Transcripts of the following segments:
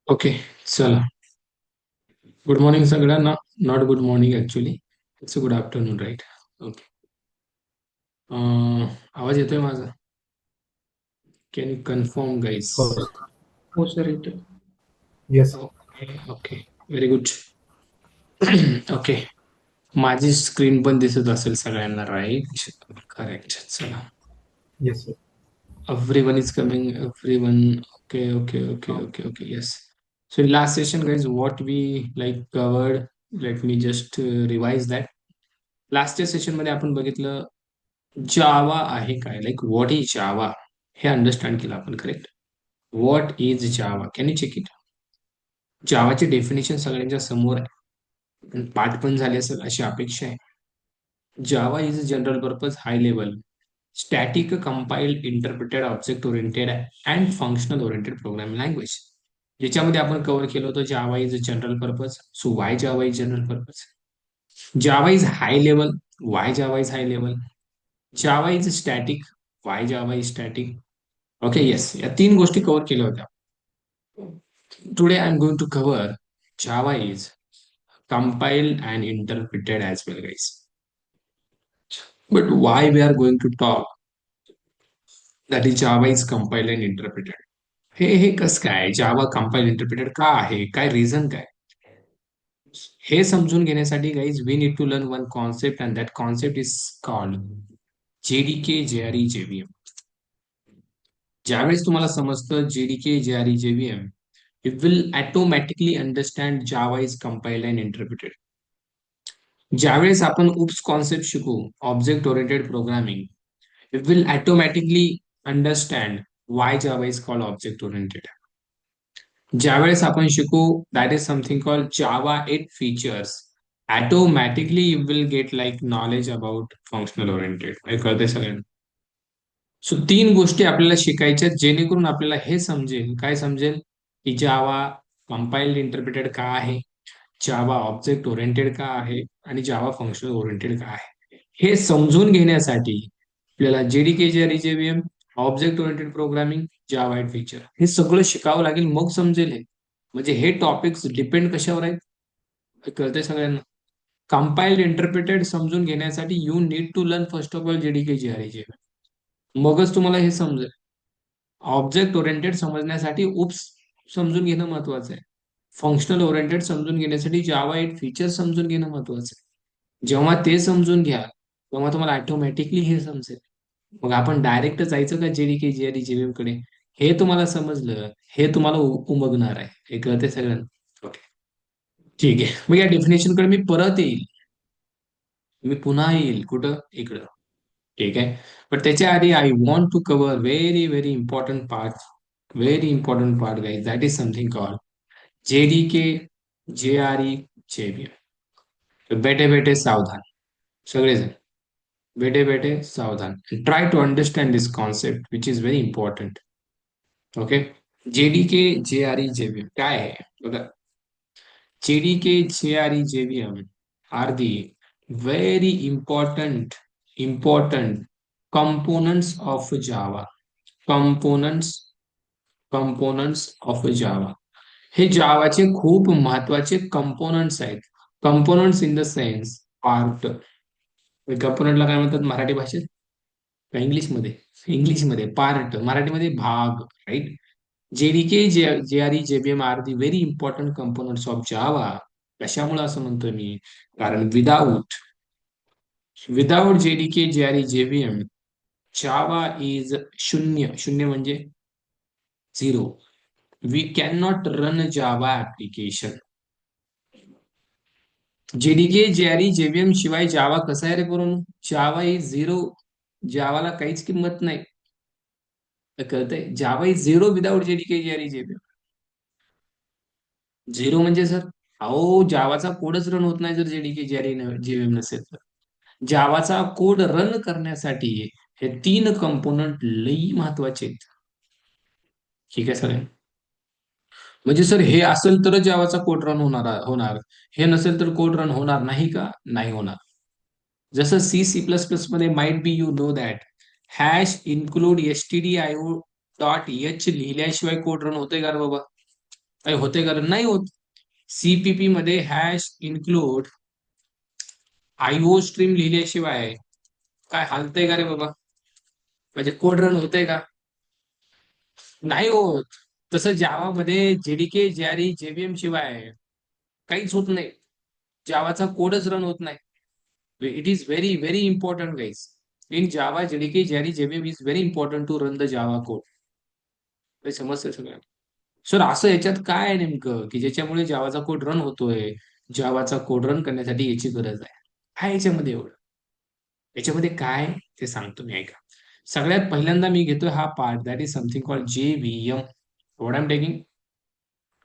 Okay. चला. Good morning सगळ्यांना. Not good morning actually. It's good afternoon, right? Okay. आवाज येतोय माझा? Can you confirm guys? हो. हो सर येतो. Yes. Okay. Okay. Very good. Okay. माझी स्क्रीन पण दिसत असेल सगळ्यांना, राईट? करेक्ट. चला. Yes sir. Everyone is coming. Everyone. Okay. Okay. Okay. Okay. Okay. Yes. So in last session, guys, what we like covered. Let me just revise that. लास्टच्या session मध्ये आपण बघितलं जावा आहे काय, लाईक व्हॉट इज जावा, हे understand केलं आपण. Correct? What is Java, can you check it? जावाचे डेफिनेशन सगळ्यांच्या समोर आहे, पाठ पण झाले असेल अशी अपेक्षा आहे. Java is a general purpose high level static compiled interpreted object oriented and functional oriented programming language. ज्याच्यामध्ये आपण कव्हर केलं होतं Java is a general purpose. So why Java is general purpose? Java is high level. Why Java is high level? Java is static. Why Java is static? Okay. Yes, या तीन गोष्टी cover केल्या होत्या. Today I am going to cover Java is compiled and interpreted as well, guys. But why we are going to talk that is Java is compiled and interpreted? हे कसं काय जावा compile interpreted का आहे, काय reason काय? हे समजून घेण्यासाठी guys we need to learn one concept and that concept is called JDK JRE JVM. ज्यावेळेस तुम्हाला समजतं JDK JRE JVM, you will automatically understand Java is compiled and interpreted. ज्यावेळेस आपण उप्स कॉन्सेप्ट शिकू, object oriented programming, you will automatically understand why Java is called object oriented. ज्यावेळेस आपण शिकू that is something called Java 8 features, automatically you will get like knowledge about functional oriented. हे कळतंय सगळ्यांना? So तीन गोष्टी आपल्याला शिकायच्या जेणेकरून आपल्याला हे समजेल, काय समजेल, की जावा कंपाइल्ड इंटरप्रिटेड का आहे, जावा ऑब्जेक्ट ओरिएंटेड का आहे आणि जावा फंक्शनल ओरिएंटेड का आहे. हे समजून घेण्यासाठी आपल्याला जेडीके जेव्हीएम, ऑब्जेक्ट ओरिएंटेड प्रोग्रामिंग, जावा 8 फीचर हे सगळं शिकावं लागेल, मग समजेल हे. म्हणजे हे टॉपिक्स डिपेंड कशावर आहेत, हे कळतंय सगळ्यांना? कंपाइल्ड इंटरप्रिटेड समजून घेण्यासाठी you need to learn first of all JDK JVM, मगच तुम्हाला हे समजेल. ऑब्जेक्ट ओरिएंटेड समजण्यासाठी उप्स समजून घेणं महत्वाचं आहे. फंक्शनल ओरिएंटेड समजून घेण्यासाठी जावा 8 फीचर समजून घेणं महत्वाचं आहे. जेव्हा ते समजून घ्या तेव्हा तुम्हाला ऑटोमॅटिकली हे समजेल. मग आपण डायरेक्ट जायचं का जेडीके जेआरई जेव्हीएम कडे? हे तुम्हाला समजलं, हे तुम्हाला उमगणार आहे. हे कळते सगळ्यांना? ओके. ठीक आहे. मग या डेफिनेशन कडे मी परत येईल, मी पुन्हा येईल कुठं, इकडं. ठीक आहे. पण त्याच्या आधी I want to cover very very important part, very important part guys, that is something called JDK JRE JVM. बेटे बेटे सावधान सगळेजण, बेटे बेटे सावधान. Try to understand this concept which is very important. Okay. JDK JRE JVM काय आहे बघा. JDK JRE JVM are the very important components of Java. components of Java. हे जावाचे खूप महत्वाचे कंपोनंट्स आहेत. Components in the sense part. कंपोनंटला काय म्हणतात मराठी भाषेत, का इंग्लिशमध्ये? इंग्लिशमध्ये पार्ट, मराठीमध्ये भाग, right? JDK JRE JVM are the very important components of Java. कशामुळे असं म्हणतोय मी? कारण without JDK JRE JVM Java is शून्य. शून्य म्हणजे zero. We can not run Java application. JDK JRE JVM शिवाय जावा कसा आहे रे करून? जावा इज झिरो. जावाला काहीच किंमत नाही. कळतंय? Java is zero without JDK JRE JVM. Zero म्हणजे सर, अहो जावाचा कोडच रन होत नाही जर जेडीके जेआरई जेव्हीएम नसेल तर. जावाचा कोड रन करण्यासाठी हे तीन कंपोनंट लई महत्वाचे आहेत. ठीक आहे सर? म्हणजे सर हे असेल तर जावाचा कोड रन होणार, हे नसेल तर कोड रन होणार नाही का? नाही होणार. जसं C++ मध्ये might be you know that hash include stdio dot H लिहिल्याशिवाय कोड रन होतोय का रे बाबा? काही होते कारण नाही होत. सीपीपी मध्ये हॅश इन्क्लूड आयओ स्ट्रीम लिहिल्याशिवाय काय हालतंय का रे बाबा? म्हणजे कोड रन होतंय का? नाही होत. तसं जावा मध्ये जेडीके जेआरई जेव्हीएम शिवाय काहीच होत नाही. जावाचा कोडच रन होत नाही. It is very very important guys. In Java JDK JRE JVM is very important to run the Java code. हे समजतंय सगळं. सर असं याच्यात काय आहे नेमकं की ज्याच्यामुळे जावाचा कोड रन होतोय? जावाचा कोड रन करण्यासाठी याची गरज आहे. काय याच्यामध्ये एवढं? याच्यामध्ये काय ते सांगतो मी, ऐका. सगळ्यात पहिल्यांदा मी घेतोय हा part, that is something called JVM. What I am taking?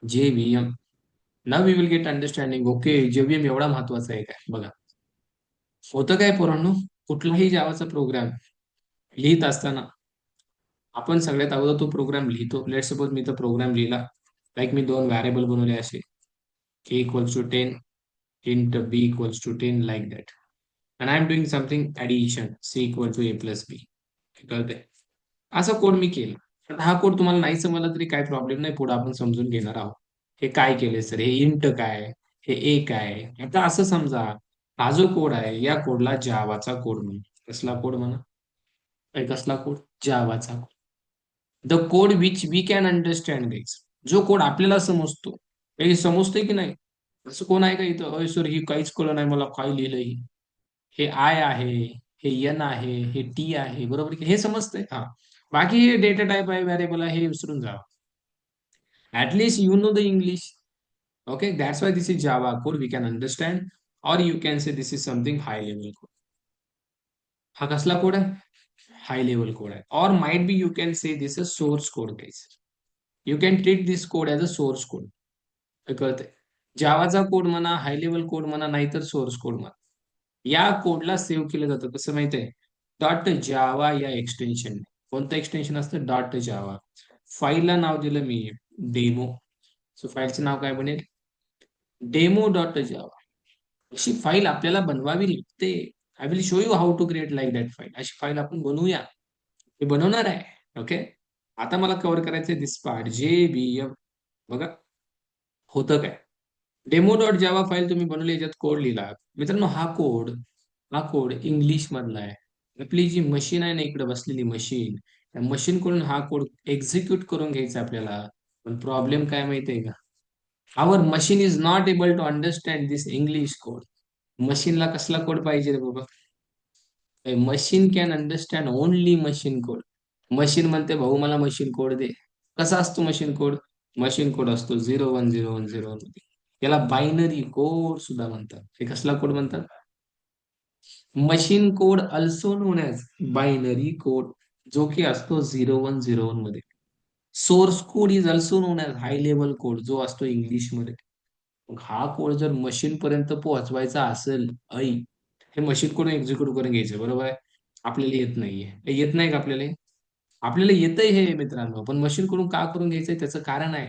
JVM. Now we will get understanding. Okay, JVM एवढा महत्वाचा आहे काय? बघा, होतं काय पोरांनो, कुठलाही जावाचा प्रोग्राम लिहित असताना आपण सगळ्यात अगोदर तो प्रोग्राम लिहितो. लेट सपोज मी तो प्रोग्राम लिहिला, लाईक मी दोन व्हॅरिएबल बनवले असे, a equals to 10, int b equals to 10, like that. And I am doing something addition, c equal to a plus b. कळतंय? असा कोड मी केला. आता हा कोड तुम्हाला नाही समजला तरी काही प्रॉब्लेम नाही, पुढे आपण समजून घेणार आहोत. हे काय केले सर, हे इंट काय, हे ए काय. आता असं समजा, हा जो कोड आहे या कोडला जावाचा कोड म्हणा. कसला कोड म्हणा? कसला कोड? जावाचा. The code which we can understand this. जो कोड आपल्याला समजतो. हे समजतंय की नाही? असं कोण आहे का इथं, अय सर ही काहीच कळलं नाही मला, काय लिहिलंय? हे आय आहे, हे एन आहे, हे टी आहे, बरोबर की? हे समजतंय, हा. बाकी हे डेटा टाईप आहे, व्हेरिएबल आहे, हे विसरून जा. At least you know the English. Okay, that's why this is Java code we can understand. और you can say this is something high level code. हा कसला कोड आहे? हाय लेवल कोड आहे. और might be you can say this is source code guys. You can treat this code as a source code. हे कळतंय? जावाचा code म्हणा, हाय level code म्हणा, नाहीतर सोर्स कोड म्हणा, या कोडला सेव्ह केलं जातं. कसं माहितीये? डॉट जावा या एक्सटेन्शन. कोणतं एक्सटेन्शन असतं? डॉट जावा. फाईलला नाव दिलं मी डेमो. सो फाईलचं नाव काय बनेल? Demo dot Java. अशी फाईल आपल्याला बनवावी लागते. I will show you how to create like that file. अशी फाईल आपण बनवूया. हे बनवणार आहे. ओके, आता मला कव्हर करायचंय दिस पार्ट, जेव्हीएम. बघा, होतं काय? डेमो डॉट जावा फाईल तुम्ही बनवली, याच्यात कोड लिहिला. मित्रांनो, हा कोड इंग्लिश मधला आहे. आपली जी मशीन आहे ना, इकडे बसलेली मशीन, त्या मशीन कडून हा कोड एक्झिक्यूट करून घ्यायचा आपल्याला. पण प्रॉब्लेम काय माहितीये का? Our machine is not able to understand this English code. मशीनला कसला कोड पाहिजे रे बाबा? Machine can understand only machine code. Machine म्हणते, भाऊ मला मशीन कोड दे. कसा असतो मशीन कोड? मशीन कोड असतो 010101 मध्ये. याला बायनरी कोड सुद्धा म्हणतात. हे कसला कोड म्हणतात? Machine code also non as binary code, जो की असतो 0101 मध्ये. Source code is also non as high level code, जो असतो इंग्लिश मध्ये. मग हा कोड जर मशीन पर्यंत पोहोचवायचा असेल, ऐ, हे मशीन कोड एक्झिक्यूट करून घ्यायचं, बरोबर आहे? आपल्याला येत नाहीये. हे येत नाही का आपल्याला? आपल्याला येतंय हे मित्रांनो, पण मशीन कडून का करून घ्यायचंय त्याचं कारण आहे.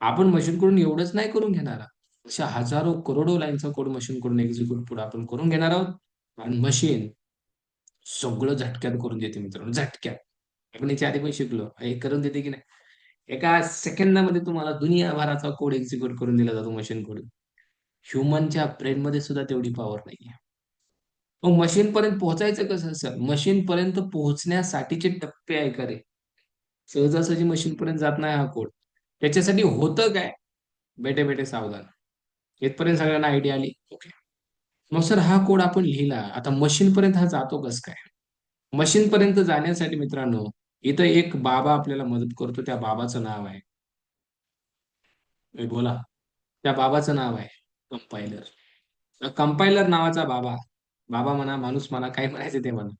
आपण मशीन कडून एवढंच नाही करून घेणार आहोत. अशा हजारो करोडो लाईनचा कोड मशीन कडून एक्झिक्यूट पुढे आपण करून घेणार आहोत. आणि मशीन सगळं झटक्यात करून देते मित्रांनो, झटक्यात. आपण याच्या आधी पण शिकलो, हे करून देते की नाही? एका सेकंदामध्ये तुम्हाला दुनियाभराचा कोड एक्झिक्यूट करून दिला जातो मशीन कडून. ह्युमनच्या ब्रेन मध्ये सुद्धा तेवढी पॉवर नाहीये. मग मशीन पर्यंत पोहोचायचं कसं सर? मशीन पर्यंत पोहोचण्यासाठीचे टप्पे आहे का रे? सहजासहजी मशीन पर्यंत जात नाही हा कोड. त्याच्यासाठी होतं काय? बेटे बेटे सावधान. इथपर्यंत सगळ्यांना आयडिया आली? ओके. मग सर हा कोड आपण लिहिला, आता मशीन पर्यंत हा जातो कसं काय? मशीन पर्यंत जाण्यासाठी मित्रांनो, इथं एक बाबा आपल्याला मदत करतो. त्या बाबाचं नाव आहे, बोला, त्या बाबाचं नाव आहे कंपायलर. कंपायलर नावाचा बाबा, बाबा म्हणा, माणूस म्हणा, काय म्हणायचं ते म्हणा.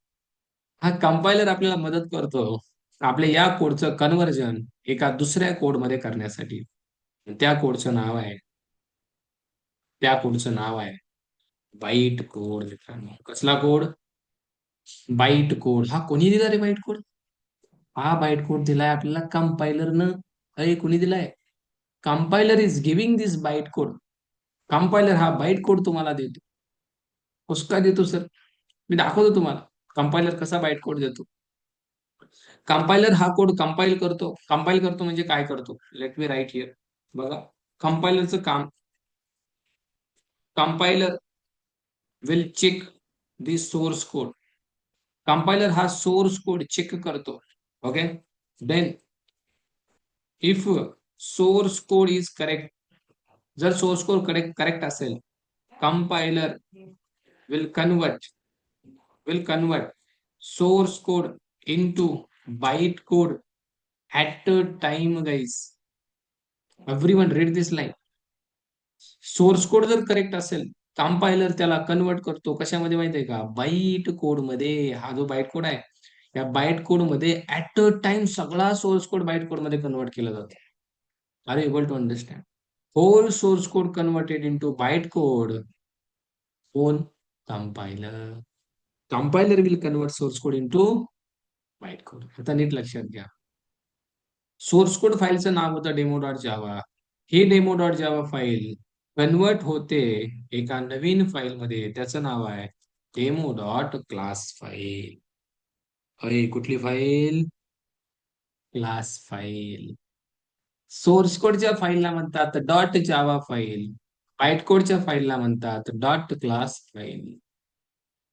हा कंपायलर आपल्याला मदत करतो आपल्या या कोडचं कन्व्हर्जन एका दुसऱ्या कोड मध्ये करण्यासाठी. त्या कोडचं नाव आहे, त्या कोडचं नाव आहे बाईट कोड. मित्रांनो, कसला कोड? Byte code. हा कोणी दिला रे बाईट कोड? हा बाईट कोड दिलाय आपल्याला कंपायलरनं. अरे कोणी दिलाय? Compiler is giving this byte code. Compiler हा बाईट कोड तुम्हाला देतो. कसं काय देतो सर? मी दाखवतो तुम्हाला कंपायलर कसा बाईट कोड देतो. कंपायलर हा कोड कंपाईल करतो. कंपाईल करतो म्हणजे काय करतो? Let me write here. बघा, कंपायलरचं काम, compiler will check the source code. Compiler हा सोर्स कोड चेक करतो. Okay, then if source code is correct, जर सोर्स कोड करेक्ट करेक्ट असेल, compiler will convert will convert source code into byte code at a time, guys. Everyone read this line. Source code जर correct असेल, compiler त्याला convert करतो कशामध्ये माहितीये का, bite code मध्ये. हा जो बाईट कोड आहे, या बाईट कोड मध्ये ऍट अ टाइम सगळा सोर्स कोड बाईट कोड मध्ये कन्वर्ट केला जातो. Are able to understand? Whole source code converted into byte code. कोण? Compiler. Compiler will convert source code into byte code. आता नीट लक्षात घ्या, सोर्स कोड फाईलचं नाव होतं डेमो डॉट जावा. ही demo dot Java file convert होते एका नवीन फाईल मध्ये, त्याचं नाव आहे डेमो डॉट क्लास फाईल. अरे कुठली फाईल? Class file. सोर्स कोडच्या फाईलला म्हणतात डॉट जावा फाईल, बाईट कोडच्या फाईलला म्हणतात dot class file.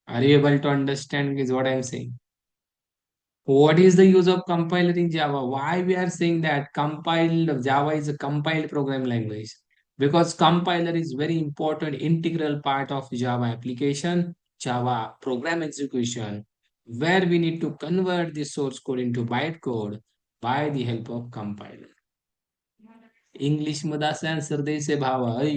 Are you able to understand is what I am saying? What is the use of compiler in Java? Why we are saying that compiled Java is a compiled program language? Because compiler is very important integral part of Java application, Java program execution, where we need to convert the source code into bytecode by the help of compiler. English मध्ये असं answer द्यायचंय भावा, ऐ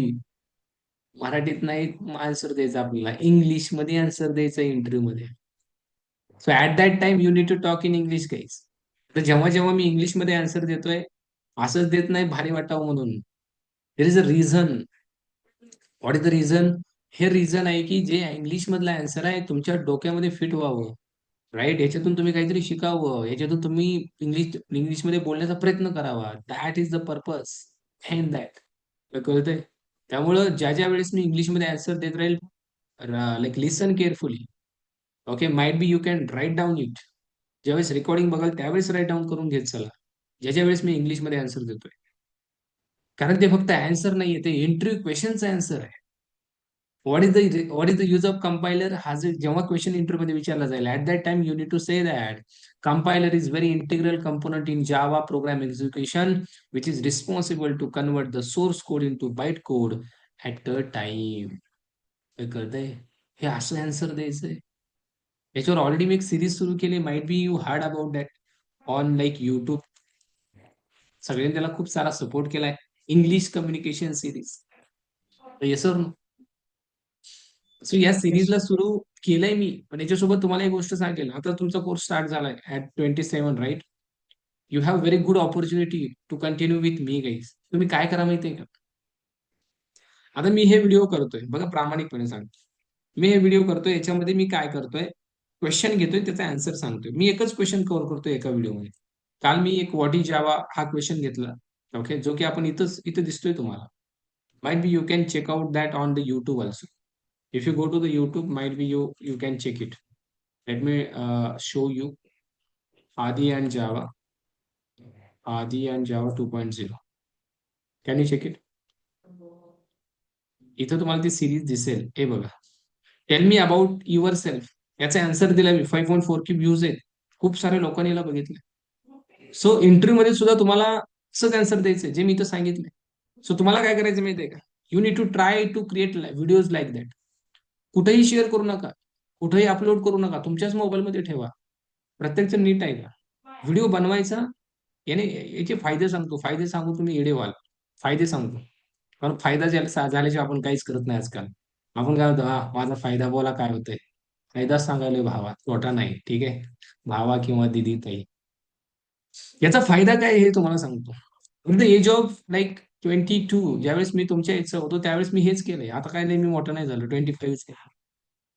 मराठीत नाही answer द्यायचा आपल्याला, English मध्ये आन्सर द्यायचं इंटरव्ह्यू मध्ये. So at that time you need to talk in English guys. तर जेव्हा जेव्हा मी इंग्लिशमध्ये आन्सर देतोय, असंच देत नाही भारी वाटावं म्हणून. There is a reason. What is the reason? हे रिझन आहे की जे इंग्लिश मधला आन्सर आहे तुमच्या डोक्यामध्ये फिट व्हावं, राईट? याच्यातून तुम्ही काहीतरी शिकावं, याच्यातून तुम्ही इंग्लिशमध्ये बोलण्याचा प्रयत्न करावा. That is the purpose and that. कळतंय? त्यामुळं ज्या ज्या वेळेस मी इंग्लिशमध्ये आन्सर देत राहील, like listen carefully. Okay, might be you can write down it. ज्यावेळेस रेकॉर्डिंग बघाल त्यावेळेस राईट डाऊन करून घेत चला, ज्याच्या वेळेस मी इंग्लिशमध्ये आन्सर देतोय. कारण ते फक्त आन्सर नाहीये, ते इंटरव्ह्यू क्वेश्चनचा आन्सर आहे. What is the use of compiler? हा जे जेव्हा क्वेश्चन इंटरव्ह्यू मध्ये विचारला जाईल, at that time you need to say that compiler is very integral component in Java program execution, which is responsible to convert the source code into bytecode at a time. हे कळतंय? हे असं answer द्यायचंय. याच्यावर already मी एक series सुरू केली, might be you hard about that on like YouTube. सगळ्यांनी त्याला खूप सारा सपोर्ट केलाय, English communication series. Yes sir. So या Yes, सिरीजला सुरू केलंय मी, पण याच्यासोबत तुम्हाला एक गोष्ट सांगेल, आता तुमचा कोर्स स्टार्ट झालाय at 27, right? You have very good opportunity to continue with me guys. तुम्ही काय करा माहितीये का, आता मी हे व्हिडिओ करतोय बघा, प्रामाणिकपणे सांगतो, मी हे व्हिडिओ करतोय, याच्यामध्ये मी काय करतोय, क्वेश्चन घेतोय, त्याचा आन्सर सांगतोय. मी एकच क्वेश्चन कव्हर करतोय एका व्हिडिओमध्ये. काल मी एक व्हॉट इज जावा हा क्वेश्चन घेतला, ओके, जो की आपण इथं दिसतोय तुम्हाला. Might be you can check out that on the YouTube also. If you go to the YouTube, might be you can check it. Let me show you Adi and Java, Adi and Java 2.0. Can you check it? इथं तुम्हाला ती series दिसेल, हे बघा. Tail me about your self. याचा answer दिला मी, 5.4 की views आहेत, खूप साऱ्या लोकांनी याला बघितलं. सो इंटरव्ह्यू मध्ये सुद्धा तुम्हाला असंच आन्सर द्यायचंय जे मी इथं सांगितलंय. सो तुम्हाला काय करायचं माहितीये का, you need to try to create videos like that. कुठेही शेअर करू नका, कुठेही अपलोड करू नका, तुमच्याच मोबाईलमध्ये ठेवा. प्रत्येकजण नीट आहे का, व्हिडिओ बनवायचा. याने याचे फायदे सांगतो, फायदे सांगू तुम्ही येडे व्हाल. फायदे सांगतो, कारण फायदा झाल्याशिवाय आपण काहीच करत नाही आजकाल. आपण काय होतं, हा माझा फायदा बोला काय होतंय, फायदा सांगायला भावा, तोटा नाही, ठीक आहे भावा किंवा दिदी ताई. याचा फायदा काय आहे हे तुम्हाला सांगतो. In the age of like 22, ज्यावेळेस मी तुमच्या एजचा होतो त्यावेळेस मी हेच केलंय. आता काय नाही, मी मोठं नाही झालो, 25.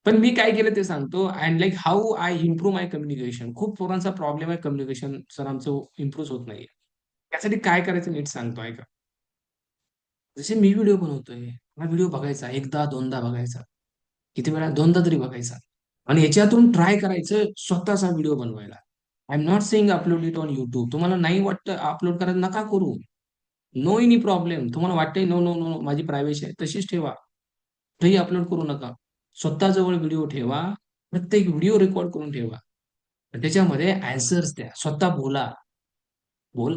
पण मी काय केलं ते सांगतो, and like how I improve my communication. खूप पोरांचा प्रॉब्लेम आहे कम्युनिकेशन, सर आमचं इम्प्रूव्ह होत नाहीये. त्यासाठी काय करायचं नीट सांगतो ऐका. जसे मी व्हिडिओ बनवतोय, हा व्हिडिओ बघायचा, एकदा दोनदा बघायचा, किती वेळा, दोनदा तरी बघायचा, आणि याच्यातून ट्राय करायचं स्वतःचा व्हिडिओ बनवायला. I am not saying upload it on YouTube. तुम्हाला नाही वाटतं अपलोड करायला, नका करू. No any problem. तुम्हाला वाटतंय नो नो नो माझी प्रायव्हसी आहे, तशीच ठेवा. कुठेही अपलोड करू नका. स्वतःजवळ व्हिडिओ ठेवा. प्रत्येक व्हिडिओ रेकॉर्ड करून ठेवा. आणि त्याच्यामध्ये अँसर्स द्या. स्वतः बोला.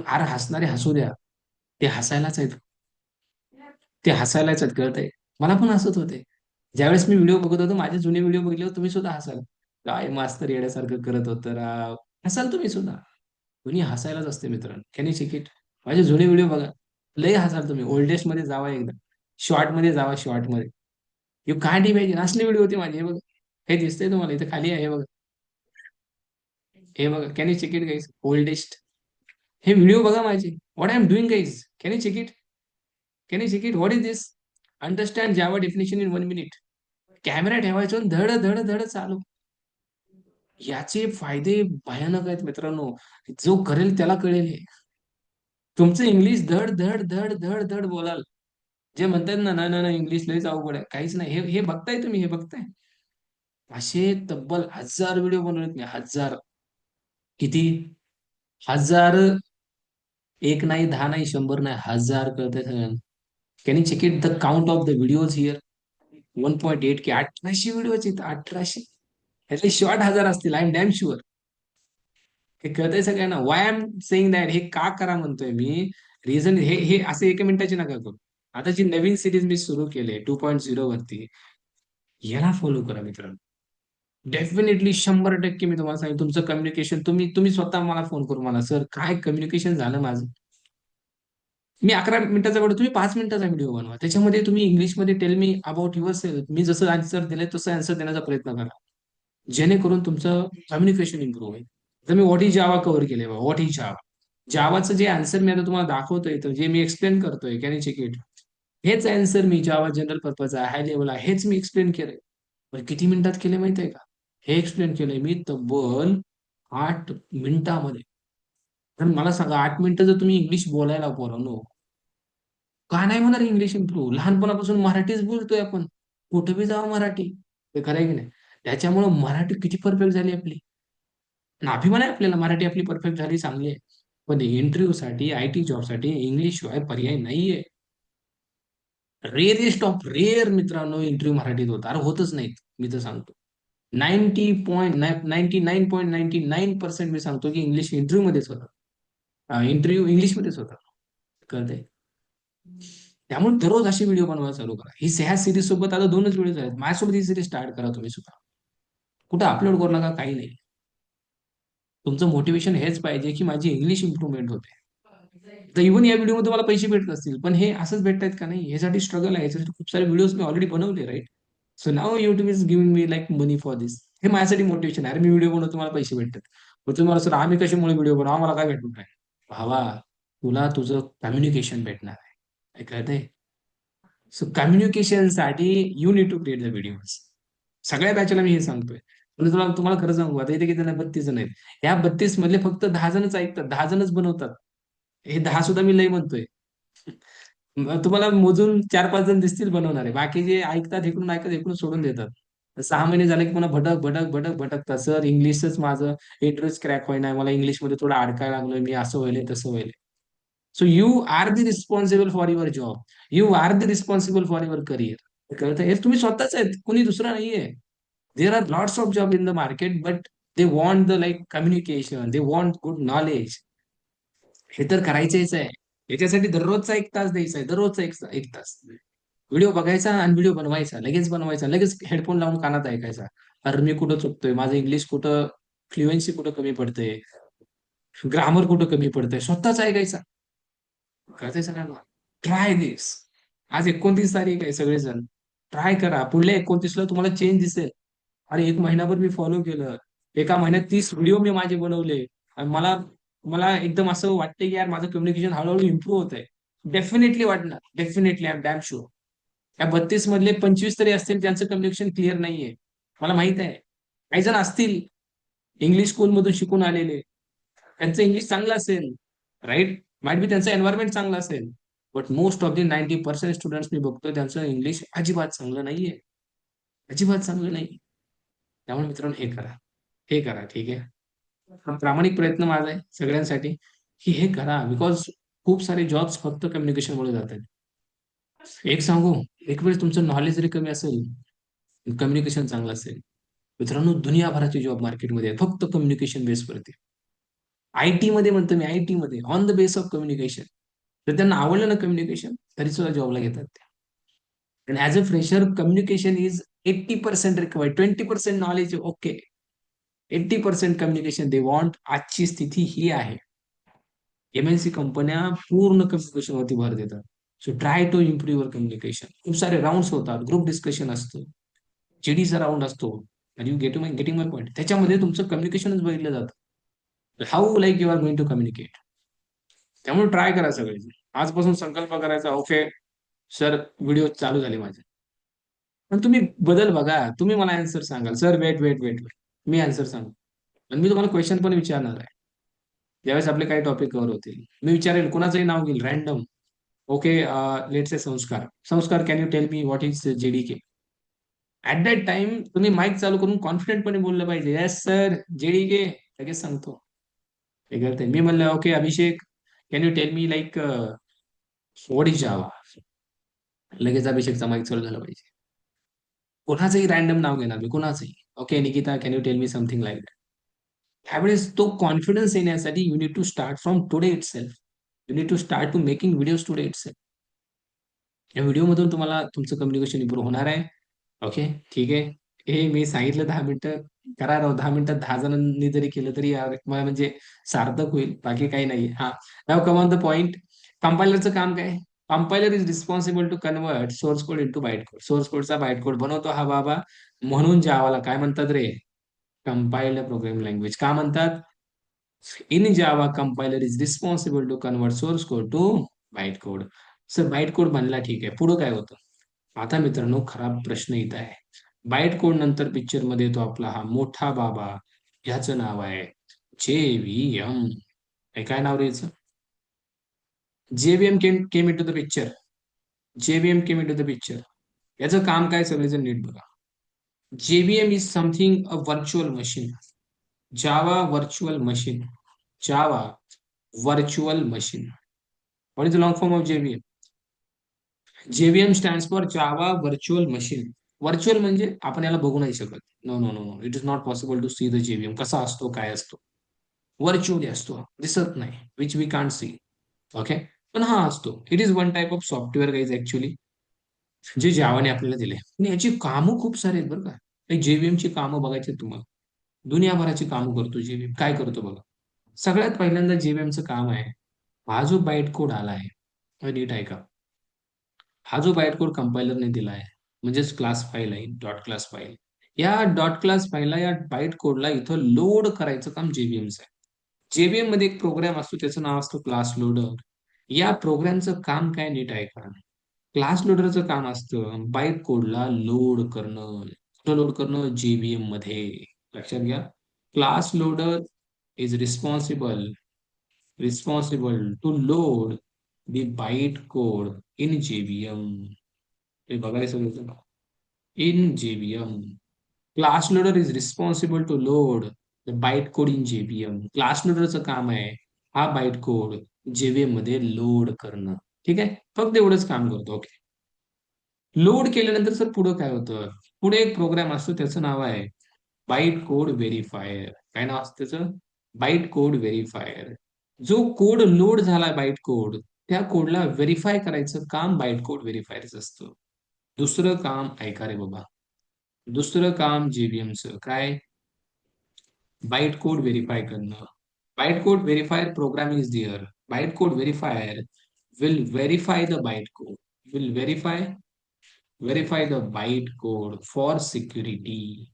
अरे हसणारे हसू द्या. ते हसायलाच आहेत. ते हसायलाच आहेत, कळतंय. मला पण हसत होते. ज्यावेळेस मी व्हिडिओ बघत होतो, माझे जुने व्हिडिओ बघितले तुम्ही सुद्धा हसाल. काय मास्तर येड्यासारखं करत होतं राव. हसाल तुम्ही सुद्धा. कुणी हसायलाच असते मित्रांनो. Can you check it? माझे जुने व्हिडिओ बघा. लय हसाल तुम्ही. ओल्डेस्ट मध्ये जावा एकदा. शॉर्ट मध्ये जावा, शॉर्ट मध्ये. You can't imagine. असली व्हिडिओ होती माझी. हे बघा. हे दिसतंय तुम्हाला इथे खाली आहे, हे बघा. हे बघा. Can you check it guys? Oldest. हे व्हिडिओ बघा माझे. What I am doing guys? Can you check it? Can you check it? What is this? Understand Java definition in 1 minute. Camera ठेवायचो आणि धड धड धड चालू. याचे फायदे भयानक आहेत मित्रांनो. जो करेल त्याला कळेल हे. तुमचं इंग्लिश धड धड धड धड धड बोलाल. जे म्हणतात ना ना ना ना, इंग्लिश लयच अवघड आहे, काहीच नाही. हे हे बघताय तुम्ही, हे बघताय. असे तब्बल 1000 व्हिडिओ बनवलेत मी. 1000. किती? 1000. एक नाही, 10 नाही, 100 नाही, 1000. कळतंय सगळ्यांना? Can you check it the count of the videos here? 1.8 K. 1800 videos आहेत. 1800. ह्यातले शॉर्ट 1000 असतील. I am damn sure. हे कळतंय सगळ्यांना? Why I am saying that. हे का करा म्हणतोय मी? रिझन हे हे असे 1 मिनिटाची नका करू. आता जी नवीन सिरीज मी सुरू केली 2.0 वरती, याला फॉलो करा मित्रांनो. डेफिनेटली 100% मी तुम्हाला सांगितलं, तुमचं कम्युनिकेशन, तुम्ही तुम्ही स्वतः मला फोन करून मला, सर काय कम्युनिकेशन झालं माझं. मी 11 मिनिटाचा व्हिडिओ, तुम्ही 5 मिनिटाचा व्हिडिओ बनवा. त्याच्यामध्ये तुम्ही इंग्लिशमध्ये tell me about yourself. मी जसं आन्सर दिलंय तसं आन्सर देण्याचा प्रयत्न करा. जेणेकरून तुमचं कम्युनिकेशन इम्प्रूव्ह होईल. तर me what is Java cover केले बघा. व्हॉट इज जावा. जावाचं जे आन्सर मी आता तुम्हाला दाखवतोय, तर जे मी एक्सप्लेन करतोय, कॅन यू चेक इट? हेच आन्सर मी जावा जनरल पर्पज आहे, हाय लेवल आहे, हेच मी एक्सप्लेन केलंय. पण किती मिनिटात केले माहिती आहे का? हे एक्सप्लेन केलंय मी तब्बल 8 मिनिटामध्ये. तर मला सांगा, 8 मिनिटं जर तुम्ही इंग्लिश बोलायला पोरांनो, का नाही होणार इंग्लिश इम्प्रूव्ह? लहानपणापासून मराठीच बोलतोय आपण. कुठे बी जावं मराठी. हे खरं आहे की नाही? त्याच्यामुळं मराठी किती परफेक्ट झाली आपली. आणि अभिमान आहे आपल्याला, मराठी आपली परफेक्ट झाली, चांगली आहे. पण इंटरव्ह्यू साठी, आयटी जॉब साठी इंग्लिश शिवाय पर्याय नाहीये. रेअरेस्ट ऑफ रेअर मित्रांनो इंटरव्ह्यू मराठीत होता. अरे होतच नाहीत, मी तर सांगतो. 99.99% मी सांगतो की इंग्लिश इंटरव्ह्यू मध्येच होता. इंटरव्ह्यू इंग्लिशमध्येच होता. कळतंय? त्यामुळे दररोज अशी व्हिडिओ बनवायला चालू करा. ही ह्या सिरीज सोबत आता 2च व्हिडिओ आहेत. माझ्यासोबत ही सिरीज स्टार्ट करा तुम्ही सुद्धा. कुठं अपलोड करू नका, काही नाही. तुमचं मोटिवेशन हेच पाहिजे की माझी इंग्लिश इम्प्रूव्हमेंट होते. तर इव्हन या व्हिडिओमध्ये मला पैसे भेटत असतील, पण हे असंच भेटतायत का? नाही. ह्यासाठी स्ट्रगल आहे. यासाठी खूप सारे व्हिडिओज मी ऑलरेडी बनवले, right? So now YouTube is giving me like money for this. हे माझ्यासाठी मोटिवेशन आहे. अरे मी व्हिडिओ बनवतो, मला पैसे भेटतात. मग तुम्हाला सर आम्ही कशामुळे व्हिडिओ बनवू, आम्हाला काय भेटणार आहे? भावा, तुला तुझं कम्युनिकेशन भेटणार आहे. हे कळतंय? सो कम्युनिकेशनसाठी you need to create the videos. सगळ्या बॅचला मी हे सांगतोय. म्हणजे तुम्हाला खरं सांगू, आता इथे किती जण आहेत? 32 जण आहेत. या 32 मधले फक्त 10 जणच ऐकतात, 10 जणच बनवतात. हे 10 सुद्धा मी लय म्हणतोय. तुम्हाला मोजून 4-5 जण दिसतील बनवणारे. बाकी जे ऐकतात, इकडून ऐकतात, इकडून सोडून देतात. 6 महिने झाले की पुन्हा भटक भटक भटक भटकतात. सर इंग्लिशच माझं इंटरेस्ट क्रॅक होईना, मला इंग्लिशमध्ये थोडं अडकायला लागलोय, मी असं व्हायलंय तसं व्हायलंय. So you are the responsible for your job. You are the responsible for your career. कळतं? हे तुम्ही स्वतःच आहेत, कोणी दुसरा नाहीये. There are lots of job in the market, but they want the like communication, they want good knowledge. हे तर करायचंच आहे. याच्यासाठी दररोजचा 1 तास द्यायचा आहे. दररोजचा एक तास व्हिडिओ बघायचा आणि व्हिडिओ बनवायचा. लगेच बनवायचा, लगेच हेडफोन लावून कानात ऐकायचा. अरे मी कुठं चुकतोय, माझं इंग्लिश कुठं, फ्लुएन्सी कुठं कमी पडते, ग्रामर कुठं कमी पडतंय, स्वतःच ऐकायचा. कळतंय सगळ्यांना? ट्राय दिस. आज 29 तारीख आहे, सगळेजण ट्राय करा. पुढल्या 29ला तुम्हाला चेंज दिसेल. अरे 1 महिनाभर मी फॉलो केलं. एका महिन्यात 30 व्हिडिओ मी माझे बनवले. आणि मला मला एकदम असं वाटतं की यार माझं कम्युनिकेशन हळूहळू इम्प्रूव्ह होत आहे. डेफिनेटली वाटणार. Definitely I am damn sure. या 32 मधले 25 तरी असतील ज्यांचं कम्युनिकेशन क्लिअर नाहीये. मला माहित आहे. काही जण असतील इंग्लिश स्कूलमधून शिकून आलेले. त्यांचं इंग्लिश चांगलं असेल, राईट? माइट बी त्यांचं एन्व्हायरमेंट चांगलं असेल. But most of the 90% students मी बघतोय त्यांचं इंग्लिश अजिबात चांगलं नाहीये. अजिबात चांगलं नाही. त्यामुळे मित्रांनो हे करा. हे करा, ठीक आहे? हा प्रामाणिक प्रयत्न माझा आहे सगळ्यांसाठी की हे करा. बिकॉज खूप सारे जॉब्स फक्त कम्युनिकेशनमुळे जातात. एक सांगू, एक वेळेस तुमचं नॉलेज जरी कमी असेल, कम्युनिकेशन चांगलं असेल, मित्रांनो दुनियाभराचे जॉब मार्केटमध्ये आहेत फक्त कम्युनिकेशन बेसवरती. आयटी मध्ये म्हणतो मी, आयटी मध्ये on the base of communication. तर त्यांना आवडलं ना कम्युनिकेशन, तरी सुद्धा जॉबला घेतात ते. आणि as a fresher communication is 80% required, 20% knowledge okay, 80% communication they want. आजची स्थिती ही आहे. एमएनसी कंपन्या पूर्ण कम्युनिकेशन वरती भर देतात. So try to improve your communication. खूप सारे राऊंड्स होतात, ग्रुप डिस्कशन असतं, जीडीचा राऊंड असतो. आणि यू गेटिंग माय पॉईंट. त्याच्यामध्ये तुमचं कम्युनिकेशनच बघितलं जातं. How like you are going to communicate. त्यामुळे ट्राय करा सगळे. आजपासून संकल्प करायचा, ओके सर व्हिडिओ चालू झाले माझे. पण तुम्ही बदल बघा. तुम्ही मला आन्सर सांगाल, sir wait wait wait wait, मी आन्सर सांगू. आणि मी तुम्हाला क्वेश्चन पण विचारणार आहे. ज्यावेळेस आपले काही टॉपिक कव्हर होतील, मी विचारेल, कुणाचंही नाव घेईल रॅन्डम. ओके, लेट्स से संस्कार. संस्कार, can you tell me what is JDK? At that time तुम्ही माईक चालू करून कॉन्फिडेंटपणे बोललं पाहिजे, येस सर जेडीके, लगेच सांगतो. हे करते मी म्हणलं, okay Abhishek, can you tell me like what is जावा? लगेच अभिषेकचा माईक चालू झाला पाहिजे. कोणाचंही रॅन्डम नाव घेणार मी, कोणाचंही. Okay Nikita, can you tell me something like that? त्यावेळेस तो कॉन्फिडन्स येण्यासाठी you need to start from today itself. You need to start to making videos today itself. या व्हिडिओमधून तुम्हाला तुमचं कम्युनिकेशन इम्प्रूव्ह होणार आहे. ओके, ठीक आहे. हे मी सांगितलं 10 मिनिटं, करा राव. 10 मिनिटात 10 जणांनी जरी केलं तरी यार मला म्हणजे सार्थक होईल, बाकी काही नाही. हा, नाव कम ऑन द पॉइंट. कंपायलरचं काम काय? Compiler is responsible to convert source code into byte code. Source कोडचा बाईट कोड बनवतो हा बाबा. म्हणून जावाला काय म्हणतात रे? Compiled programming language. का म्हणतात? In Java compiler is responsible to convert source code to byte code. Sir byte code बनला, ठीक आहे, पुढं काय होतं? आता मित्रांनो खराब प्रश्न येत आहे. बाईट कोड नंतर पिक्चर मध्ये येतो आपला हा मोठा बाबा. ह्याचं नाव आहे जेव्हीएम. काय नाव रे याचं? JVM came in to the picture. JVM came in to the picture. याचं काम काय? सगळेजण नीट बघा. JVM is something a virtual machine. Java virtual machine. Java virtual machine. What is the long form of JVM? JVM stands for Java virtual machine. Virtual म्हणजे आपण याला बघू नाही शकत. No no no no, it is not possible to see the JVM. कसा असतो, काय असतो? व्हर्च्युअली असतो, दिसत नाही, which we can't see. Okay. पण हा असतो. It is one type of software guys actually, जे जावाने आपल्याला दिले. आणि याची कामं खूप सारे आहेत बरं का. जेव्हीएम ची कामं बघायची आहेत तुम्हाला. दुनियाभराची कामं करतो जेव्हीएम. काय करतो बघा. सगळ्यात पहिल्यांदा जेव्हीएमचं काम आहे, हा जो बाईट कोड आला आहे, हा नीट ऐका. हा जो बाईट कोड कंपायलरने दिला आहे, म्हणजेच क्लास फाईल आहे, डॉट क्लास फाईल. या डॉट क्लास फाईलला, या बाईट कोडला इथं लोड करायचं काम जेव्हीएमचं आहे. जेव्हीएम मध्ये एक प्रोग्राम असतो, त्याचं नाव असतं क्लास लोडर. या प्रोग्रामचं काम काय, नीट ऐका. क्लास लोडरचं काम असतं बाईट कोडला लोड करणं. कुठं लोड करणं? जेव्हीएम मध्ये. लक्षात घ्या. Class loader is responsible to load the byte code in JVM. हे बघायला सगळं. In JVM. Class loader is responsible to load the byte code in JVM. Class लोडरचं काम आहे हा बाईट कोड जेव्हीएम मध्ये लोड करणं. ठीक आहे, फक्त एवढंच काम करतो. ओके. लोड केल्यानंतर सर पुढे काय होतं? पुढे एक प्रोग्राम असतो, त्याचं नाव आहे बाईट कोड व्हेरीफायर. काय नाव असतं त्याचं? Byte code verifier. जो कोड लोड झाला बाईट कोड, त्या कोडला व्हेरीफाय करायचं काम बाईट कोड व्हेरीफायरचं असतं. दुसरं काम ऐका रे बाबा. दुसरं काम जेव्हीएमचं काय? बाईट कोड व्हेरीफाय करणं. Byte code verifier program is there. Byte code verifier will verify the byte code, will verify the byte code for security.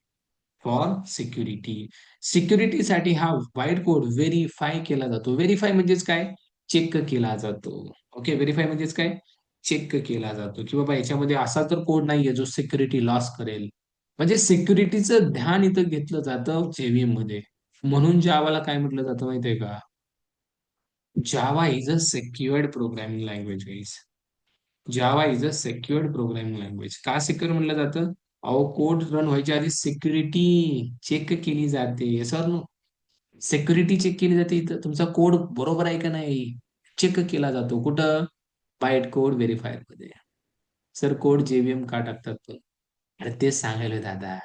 For security. सिक्युरिटीसाठी हा बाईट कोड व्हेरीफाय केला जातो. व्हेरीफाय म्हणजेच काय? चेक केला जातो. Okay, verify म्हणजेच काय? चेक केला जातो की बाबा याच्यामध्ये असा तर कोड नाहीये जो सिक्युरिटी लॉस करेल. म्हणजे सिक्युरिटीचं ध्यान इथं घेतलं जातं जेव्हीएम मध्ये. म्हणून जावाला काय म्हटलं जातं माहितीये का? जावा is a secured programming language. Java is a secured programming language. का सिक्युअर म्हणलं जातं? अहो कोड रन व्हायच्या आधी सिक्युरिटी चेक केली जाते. सर नो, सिक्युरिटी चेक केली जाते. इथं तुमचा कोड बरोबर आहे का नाही, चेक केला जातो कुठं? बाईट कोड व्हेरीफायर मध्ये. सर कोड जेव्हीएम का टाकतात पण? अरे तेच सांगायला दादा,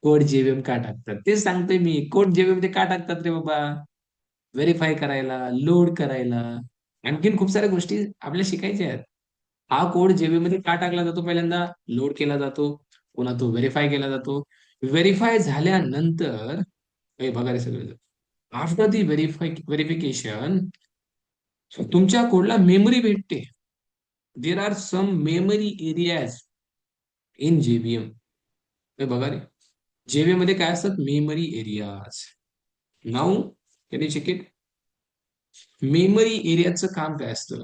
कोड जेव्हीएम का टाकतात तेच सांगतोय मी. कोड जेव्हीएम ते का टाकतात रे बाबा? व्हेरीफाय करायला, लोड करायला, आणखीन खूप साऱ्या गोष्टी आपल्याला शिकायच्या आहेत. हा कोड जेव्हीएम मध्ये का टाकला जातो? पहिल्यांदा लोड केला जातो, पुन्हा तो व्हेरीफाय केला जातो. व्हेरीफाय झाल्यानंतर हे बघा रे सगळं, आफ्टर दी व्हेरिफिकेशन तुमच्या कोडला मेमरी भेटते. There are some memory areas in JVM. हे बघा रे, जेव्हीएम मध्ये काय असतात? Memory areas. Now can you check it? Memory एरियाचं काम काय असतं?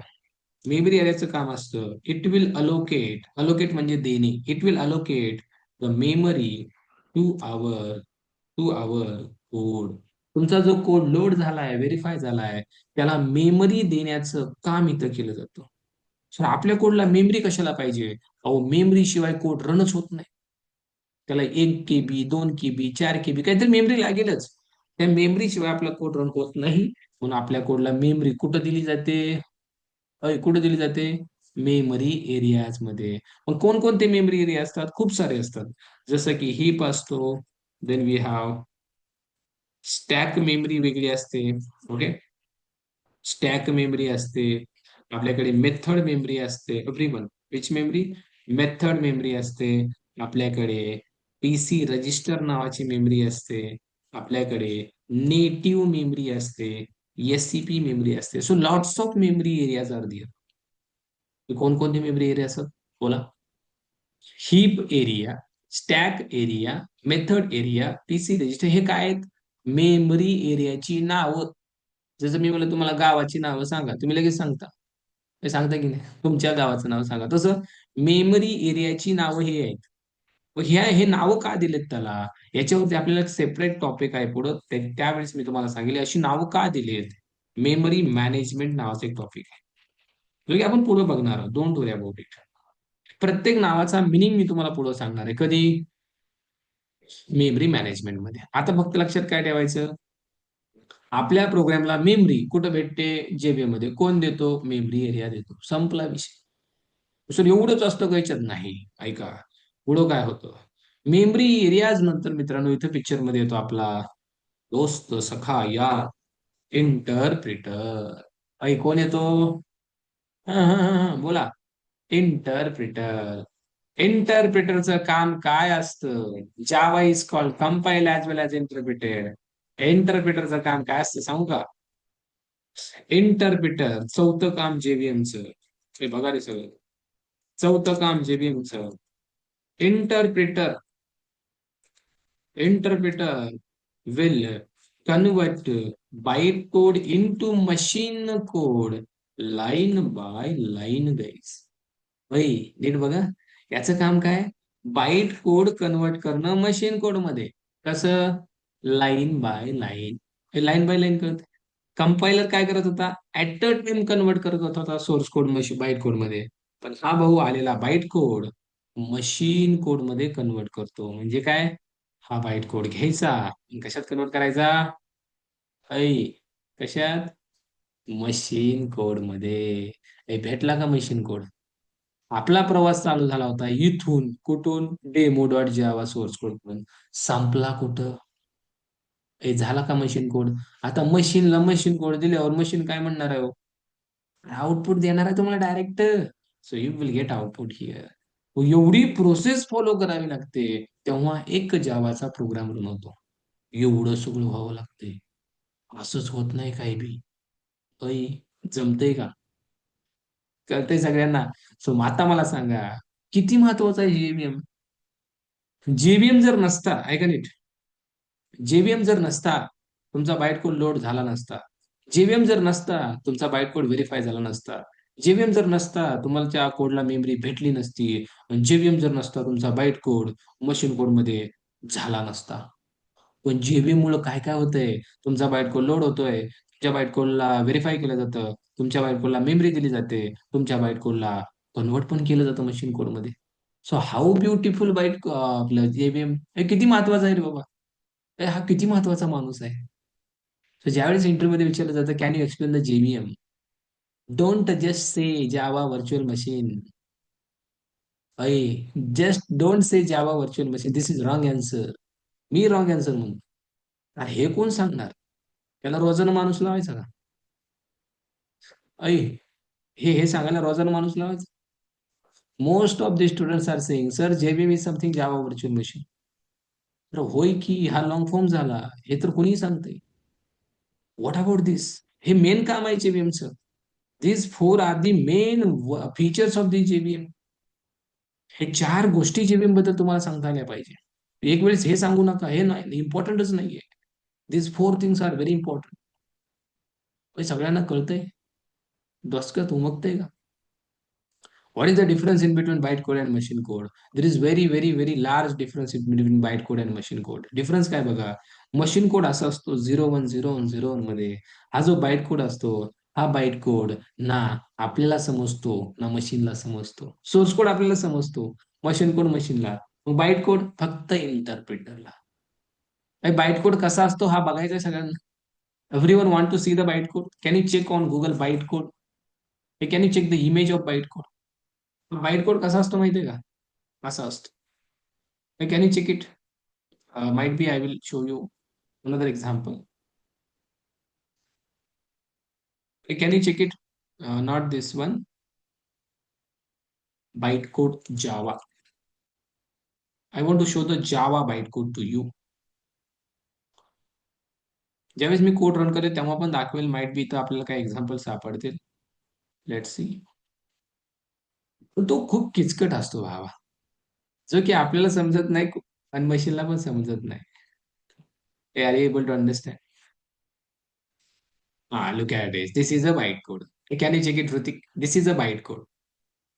मेमरी एरियाचं काम असतं, इट विल अलोकेट, अलोकेट म्हणजे देणे, it will allocate the memory to our code. तुमचा जो कोड लोड झालाय, व्हेरीफाय झालाय, त्याला मेमरी देण्याचं काम इथं केलं जातं. सर आपल्या कोडला मेमरी कशाला पाहिजे? अहो मेमरी शिवाय कोड रनच होत नाही. त्याला 1 KB, 2 KB, 4 KB काहीतरी मेमरी लागेलच. त्या मेमरी शिवाय आपला कोड रन होत नाही. म्हणून आपल्या कोडला मेमरी कुठं दिली जाते? कुठे दिली जाते? मेमरी एरियाज मध्ये. मग कोणकोणते मेमरी एरिया असतात? खूप सारे असतात. जसं की हीप असतो, then we have stack memory वेगळी असते. ओके, स्टॅक मेमरी असते. आपल्याकडे मेथड मेमरी असते. Everyone which memory? Method memory असते. आपल्याकडे पीसी रजिस्टर नावाची मेमरी असते. आपल्याकडे नेटिव्ह मेमरी असते. एससीपी मेमरी असते. So lots of memory areas are there. कोणकोणते मेमरी एरिया असतात? बोला. Heap area, stack area, method area, PC register, हे काय आहेत? मेमरी एरियाची नावं. जसं मी म्हणलं तुम्हाला गावाची नावं सांगा, तुम्ही लगेच सांगता. हे सांगता की नाही? तुमच्या गावाचं नाव सांगा. तसं मेमरी एरियाची नावं हे आहेत. व हे नावं का दिलेत त्याला? याच्यावरती आपल्याला एक सेपरेट टॉपिक आहे पुढं, त्यावेळेस मी तुम्हाला सांगेल अशी नावं का दिलीत. मेमरी मॅनेजमेंट नावाचं एक टॉपिक आहे, जो की आपण पुढे बघणार आहोत. Don't worry about it. प्रत्येक नावाचा मिनिंग मी तुम्हाला पुढे सांगणार आहे. कधी? मेमरी मॅनेजमेंट मध्ये. आता फक्त लक्षात काय ठेवायचं? आपल्या प्रोग्रामला मेमरी कुठं भेटते? जेबी मध्ये. कोण देतो? मेमरी एरिया देतो. संपला विषय. सर एवढंच असतं का याच्यात? नाही, ऐका पुढं काय होतं. मेमरी एरियाज नंतर मित्रांनो इथं पिक्चर मध्ये येतो आपला दोस्त, सखा, यार, इंटरप्रिटर. कोण येतो? बोला. इंटरप्रिटर. इंटरप्रिटरचं काम काय असतं? Java is called compile as well as interpreted. इंटरप्रिटरचं काम काय असतं सांगू का? इंटरप्रिटर चौथं काम जेव्हीएमचं. हे बघा रे सगळं, चौथं काम जेव्हीएमचं. Interpreter, interpreter will convert byte code into machine code line by line guys. भाई नीट बघा, याचं काम काय? बाईट कोड कन्वर्ट करणं मशीन कोड मध्ये. कसं? Line by line. हे लाईन बाय लाईन करत. कंपायलर काय करत होता? ऍट अ टाइम कन्वर्ट करत होता source code machine byte code मध्ये. पण हा भाऊ आलेला बाईट कोड मशीन कोड मध्ये कन्वर्ट करतो. म्हणजे काय? हा बाईट कोड घ्यायचा आणि कशात कन्वर्ट करायचा? ऐ कशात? मशीन कोड मध्ये. भेटला का मशीन कोड? आपला प्रवास चालू झाला होता इथून, कुठून? Demo dot Java source code म्हणून. संपला कुठं? झाला का मशीन कोड? आता मशीनला मशीन कोड दिल्यावर मशीन काय म्हणणार आहे? आउटपुट देणार आहे तुम्हाला direct. So you will gate output here. एवढी प्रोसेस फॉलो करावी लागते, तेव्हा एक जावाचा प्रोग्राम रन होतो. एवढं सगळं व्हावं लागते. असंच होत नाही काही बी. ऐ जमतंय का? कळतंय सगळ्यांना? सो आता मला सांगा, किती महत्वाचा आहे जेव्हीएम? जेव्हीएम जर नसता, ऐका नीट, जेव्हीएम जर नसता, तुमचा बाईट कोड लोड झाला नसता. जेव्हीएम जर नसता, तुमचा बाईट कोड व्हेरीफाय झाला नसता. जेव्हीएम जर नसता, तुम्हाला त्या कोडला मेमरी भेटली नसती. जेव्हीएम जर नसता, तुमचा बाईट कोड मशीन कोड मध्ये झाला नसता. पण जेव्हीएम मुळे काय काय होतंय? तुमचा बाईट कोड लोड होतोय, तुमच्या बाईट कोडला व्हेरीफाय केलं जातं, तुमच्या बाईट कोडला मेमरी दिली जाते, तुमच्या बाईट कोडला कन्वर्ट पण केलं जातं मशीन कोड मध्ये. सो हाऊ ब्युटिफुल बाईट आपलं जेव्हीएम. हे किती महत्वाचं आहे रे बाबा. हा किती महत्वाचा माणूस आहे. तर ज्यावेळेस इंटरव्ह्यूमध्ये विचारलं जातं can you explain the JVM, don't just say Java virtual machine. अय, just don't say Java virtual machine, this is wrong answer. मी रॉंग अँसर म्हणतो. अरे हे कोण सांगणार? त्याला रोजानं माणूस लावायचा का? अय, हे सांगायला रोजानं माणूस लावायचा. Most of the students are saying sir JVM is something Java virtual machine. तर होय की हा लॉंग फॉर्म झाला, हे तर कोणीही सांगतंय. What about this? हे मेन काम आहे जेबीएमचं. This four are the main features of the JVM. हे चार गोष्टी जेबीएम बद्दल तुम्हाला सांगता आल्या पाहिजे. एक वेळेस हे सांगू नका, हे नाही इम्पॉर्टंटच नाहीये. This four things are very important. सगळ्यांना कळतंय? डोसक्यात उमगतंय का? What is the difference in between bytecode and machine code? There is very, very, very large difference in between bytecode and machine code. Difference काय बघा, मशीन कोड असा असतो 010101 मध्ये. हा जो बाईट कोड असतो, हा बाईट कोड ना आपल्याला समजतो ना मशीनला समजतो. सोर्स कोड आपल्याला समजतो, मशीन कोड मशीनला. मग बाईट कोड फक्त इंटरप्रिटरला. बाईट कोड कसा असतो हा बघायचा आहे सगळ्यांना. Everyone want to see the byte code. Can you check on Google byte code? Can you check the image of byte code? Byte code कसा असतो माहितीये का? असा असतो. Can you check it? Might be I will show you another example. Can you check it? Not this one. Bytecode Java. I want to show the Java bytecode to you. ज्यावेळेस मी code run करेल तेव्हा पण दाखवेल, might be इथं आपल्याला काही example सापडतील. Let's see. पण तो खूप किचकट असतो भावा, जो की आपल्याला समजत नाही आणि मशीनला पण समजत नाही. Are you able to understand? Ah, look at this. This is a bytecode. Can you check it, Hrithik? This is a bytecode.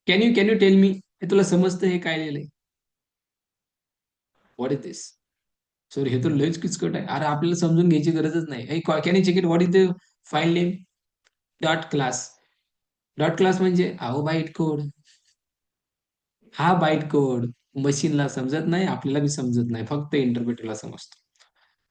Can you tell me? हे तुला समजतं हे काय लिहिलंय? What is this? सर हे तर लयच किचकट आहे. अरे आपल्याला समजून घ्यायची गरजच नाही. Can you check it? What is the file name? Dot class. Dot class म्हणजे अहो बाईट कोड. हा बाईट कोड मशीनला समजत नाही, आपल्याला बी समजत नाही, फक्त इंटरप्रेटरला समजतो.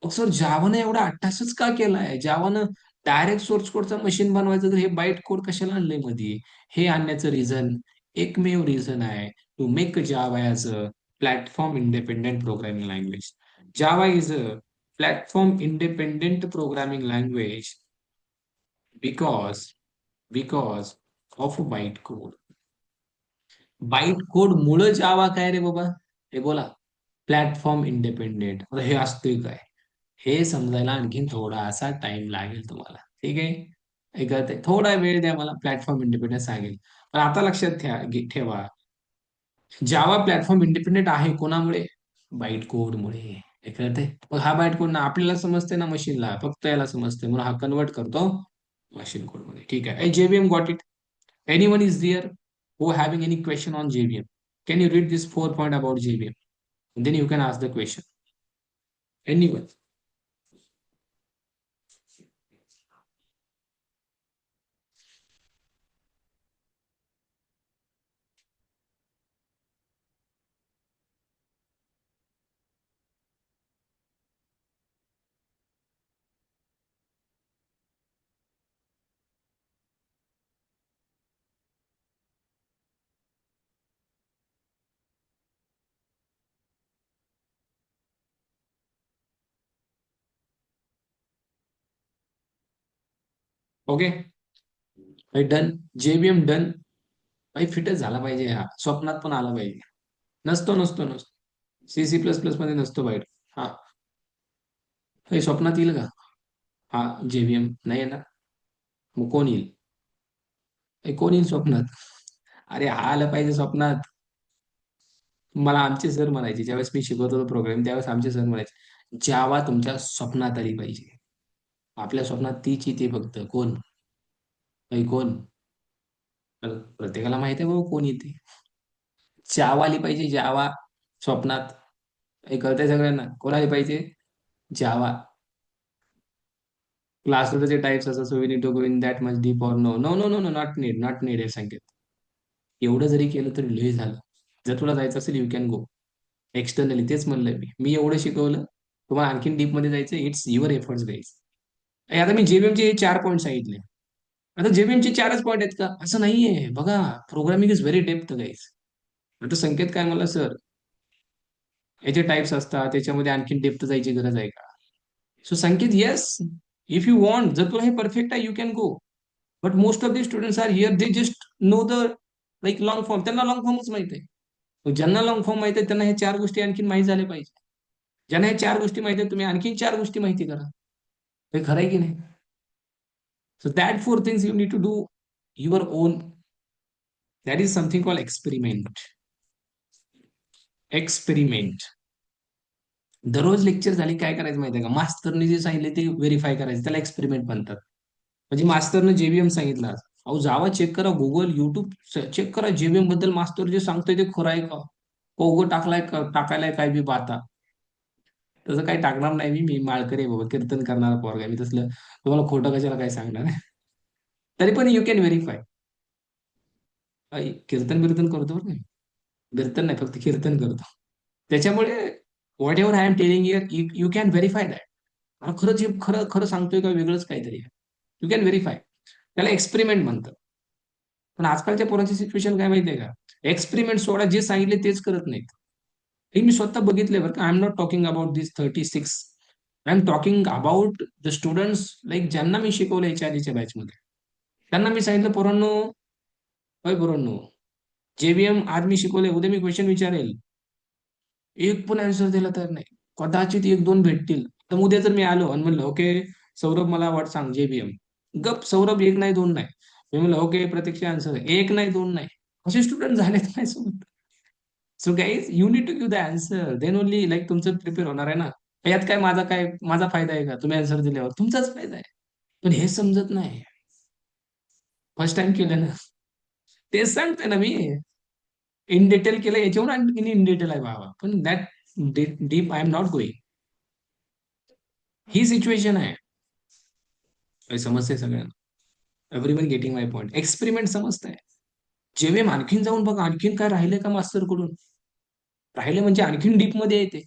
मग सर जावानं एवढा अट्टासच का केलाय? जावानं डायरेक्ट सोर्स कोडचा मशीन बनवायचं, तर हे बाईट कोड कशाला आणलंय मध्ये? हे आणण्याचं रिझन, एकमेव रिझन आहे, to make Java as a platform independent programming language. Java is a platform independent programming language because because of bytecode. Byte code मुळे जावा काय रे बाबा? हे बोला. प्लॅटफॉर्म इंडिपेंडेंट हे असतंय काय? हे समजायला आणखीन थोडासा टाइम लागेल तुम्हाला. ठीक आहे? हे कळतंय? थोडा वेळ द्या मला, प्लॅटफॉर्म इंडिपेंडेंट सांगेल. पण आता लक्षात ठेवा, जावा प्लॅटफॉर्म इंडिपेंडेंट आहे कोणामुळे? बाईट कोडमुळे. हे कळतंय? मग हा बाईट कोड ना आपल्याला समजते ना मशीनला, फक्त याला समजते, म्हणून हा कन्वर्ट करतो मशीन कोडमध्ये. ठीक आहे? JVM got it? Anyone is there who having any question on JVM? Can you read this 4 point about JVM? And then you can ask the question. Anyone? Okay, done. JVM done. भाई फिटच झाला पाहिजे, हा स्वप्नात पण आला पाहिजे. नसतो. सी सी प्लस प्लस मध्ये नसतो बाईट. हा, हे स्वप्नात येईल का? हा जेव्हीएम नाही येणार. मग कोण येईल? कोण येईल स्वप्नात? अरे हा आलं पाहिजे स्वप्नात. मला आमचे सर म्हणायचे, ज्यावेळेस मी शिकवत होतो प्रोग्राम, त्यावेळेस आमचे सर म्हणायचे जावा तुमच्या स्वप्नात आली पाहिजे. आपल्या स्वप्नात तीच येते फक्त. कोण? कोण? प्रत्येकाला माहिती आहे बाबा कोण येते. जावा आली पाहिजे, जावा स्वप्नात. हे कळतंय सगळ्यांना? कोण आली पाहिजे? जावा. क्लासला त्याचे टाइप्स असतात, so we need to go in that much deep or no no no no no not need हे सांगेल. एवढं जरी केलं तरी लय झालं. जर तुला जायचं असेल यू कॅन गो एक्सटर्नली. तेच म्हणलंय मी एवढं शिकवलं, तुम्हाला आणखीन डीप मध्ये जायचं, इट्स युअर एफर्ट्स गाईज. आता मी जेबीएमचे हे 4 पॉईंट सांगितले. आता जेबीएमचे 4च पॉईंट आहेत का, असं नाहीये बघा. Programming is very depth guys. आता संकेत काय मला, सर याचे टाइप्स असतात, त्याच्यामध्ये आणखी डेप्थ जायची गरज आहे का? So Sanket, yes, if you want, जर तुला हे परफेक्ट आहे, you can go. But most of the students are here, they just know the like long form. त्यांना लॉंग फॉर्मच माहित आहे. ज्यांना लॉंग फॉर्म माहित आहे त्यांना हे 4 गोष्टी आणखी माहिती झाल्या पाहिजे. ज्यांना हे 4 गोष्टी माहिती आहेत, तुम्ही आणखीन 4 गोष्टी माहिती करा. हे खरं आहे की नाही? So that 4 things you need to do your own. That is something call experiment. Experiment. दररोज लेक्चर झाले काय करायचं माहिती आहे का, मास्तरने जे सांगितले ते व्हेरीफाय करायचं, त्याला एक्सपेरिमेंट म्हणतात. म्हणजे मास्तरनं जेबीएम सांगितलं, अहो जावा चेक करा, गुगल युट्यूब चेक करा, जेबीएम बद्दल मास्तर जे सांगतोय ते खरं आहे का. उगं टाकायलाय काय बी बाता. तसं काही टाकणार नाही मी. मी माळकरी आहे बाबा, कीर्तन करणारा पोरगा आहे. मी तसलं तुम्हाला खोटं कशाला काय सांगणार आहे. तरी पण यू कॅन व्हेरीफाय. कीर्तन बिर्तन करतो बरं का मी. कीर्तन नाही, फक्त कीर्तन करतो. त्याच्यामुळे what ever I am telling your, you can verify that. खरंच हे खरं खरं सांगतोय का वेगळंच काहीतरी. You can verify. त्याला एक्सपेरिमेंट म्हणतात. पण आजकालच्या पोरांची सिच्युएशन काय माहितीये का, एक्सपेरिमेंट सोडा, जे सांगितले तेच करत नाहीत. हे मी स्वतः बघितलंय बरं का. I am not talking about this 36. I am talking about the students like ज्यांना मी शिकवलं याच्या आधीच्या बॅचमध्ये. त्यांना मी सांगितलं, पोरांनो, होय पोरांनो, जेबीएम आज मी शिकवले, उद्या मी क्वेश्चन विचारेल, एक पण आन्सर दिला तर नाही. कदाचित एक दोन भेटतील. तर उद्या जर मी आलो आणि म्हणलं, ओके सौरभ मला वाट सांग जेबीएम, गप सौरभ, एक नाही दोन नाही. मी म्हणलं, ओके प्रत्यक्ष आन्सर, एक नाही दोन नाही. असे स्टुडंट झालेत माझ्यासोबत. So guys, you need to give the answer, then only like तुमचं प्रिपेअर होणार आहे ना. यात माझा फायदा आहे का, तुम्ही आन्सर दिल्यावर तुमचाच फायदा आहे. पण हे समजत नाही. फर्स्ट टाइम केलं ना, तेच सांगतोय ना मी. इन डिटेल केलं, याच्यावर आणखी इन डिटेल आहे बाबा, पण that deep I am not going. He situation आहे. हे समजते सगळ्यांना. एव्हरीवन गेटिंग माय पॉईंट. एक्सपेरिमेंट समजतंय. जेव्हा आणखीन जाऊन बघा, आणखीन काय राहिलंय का मास्तर कडून. राहिले म्हणजे आणखीन डीप मध्ये येते.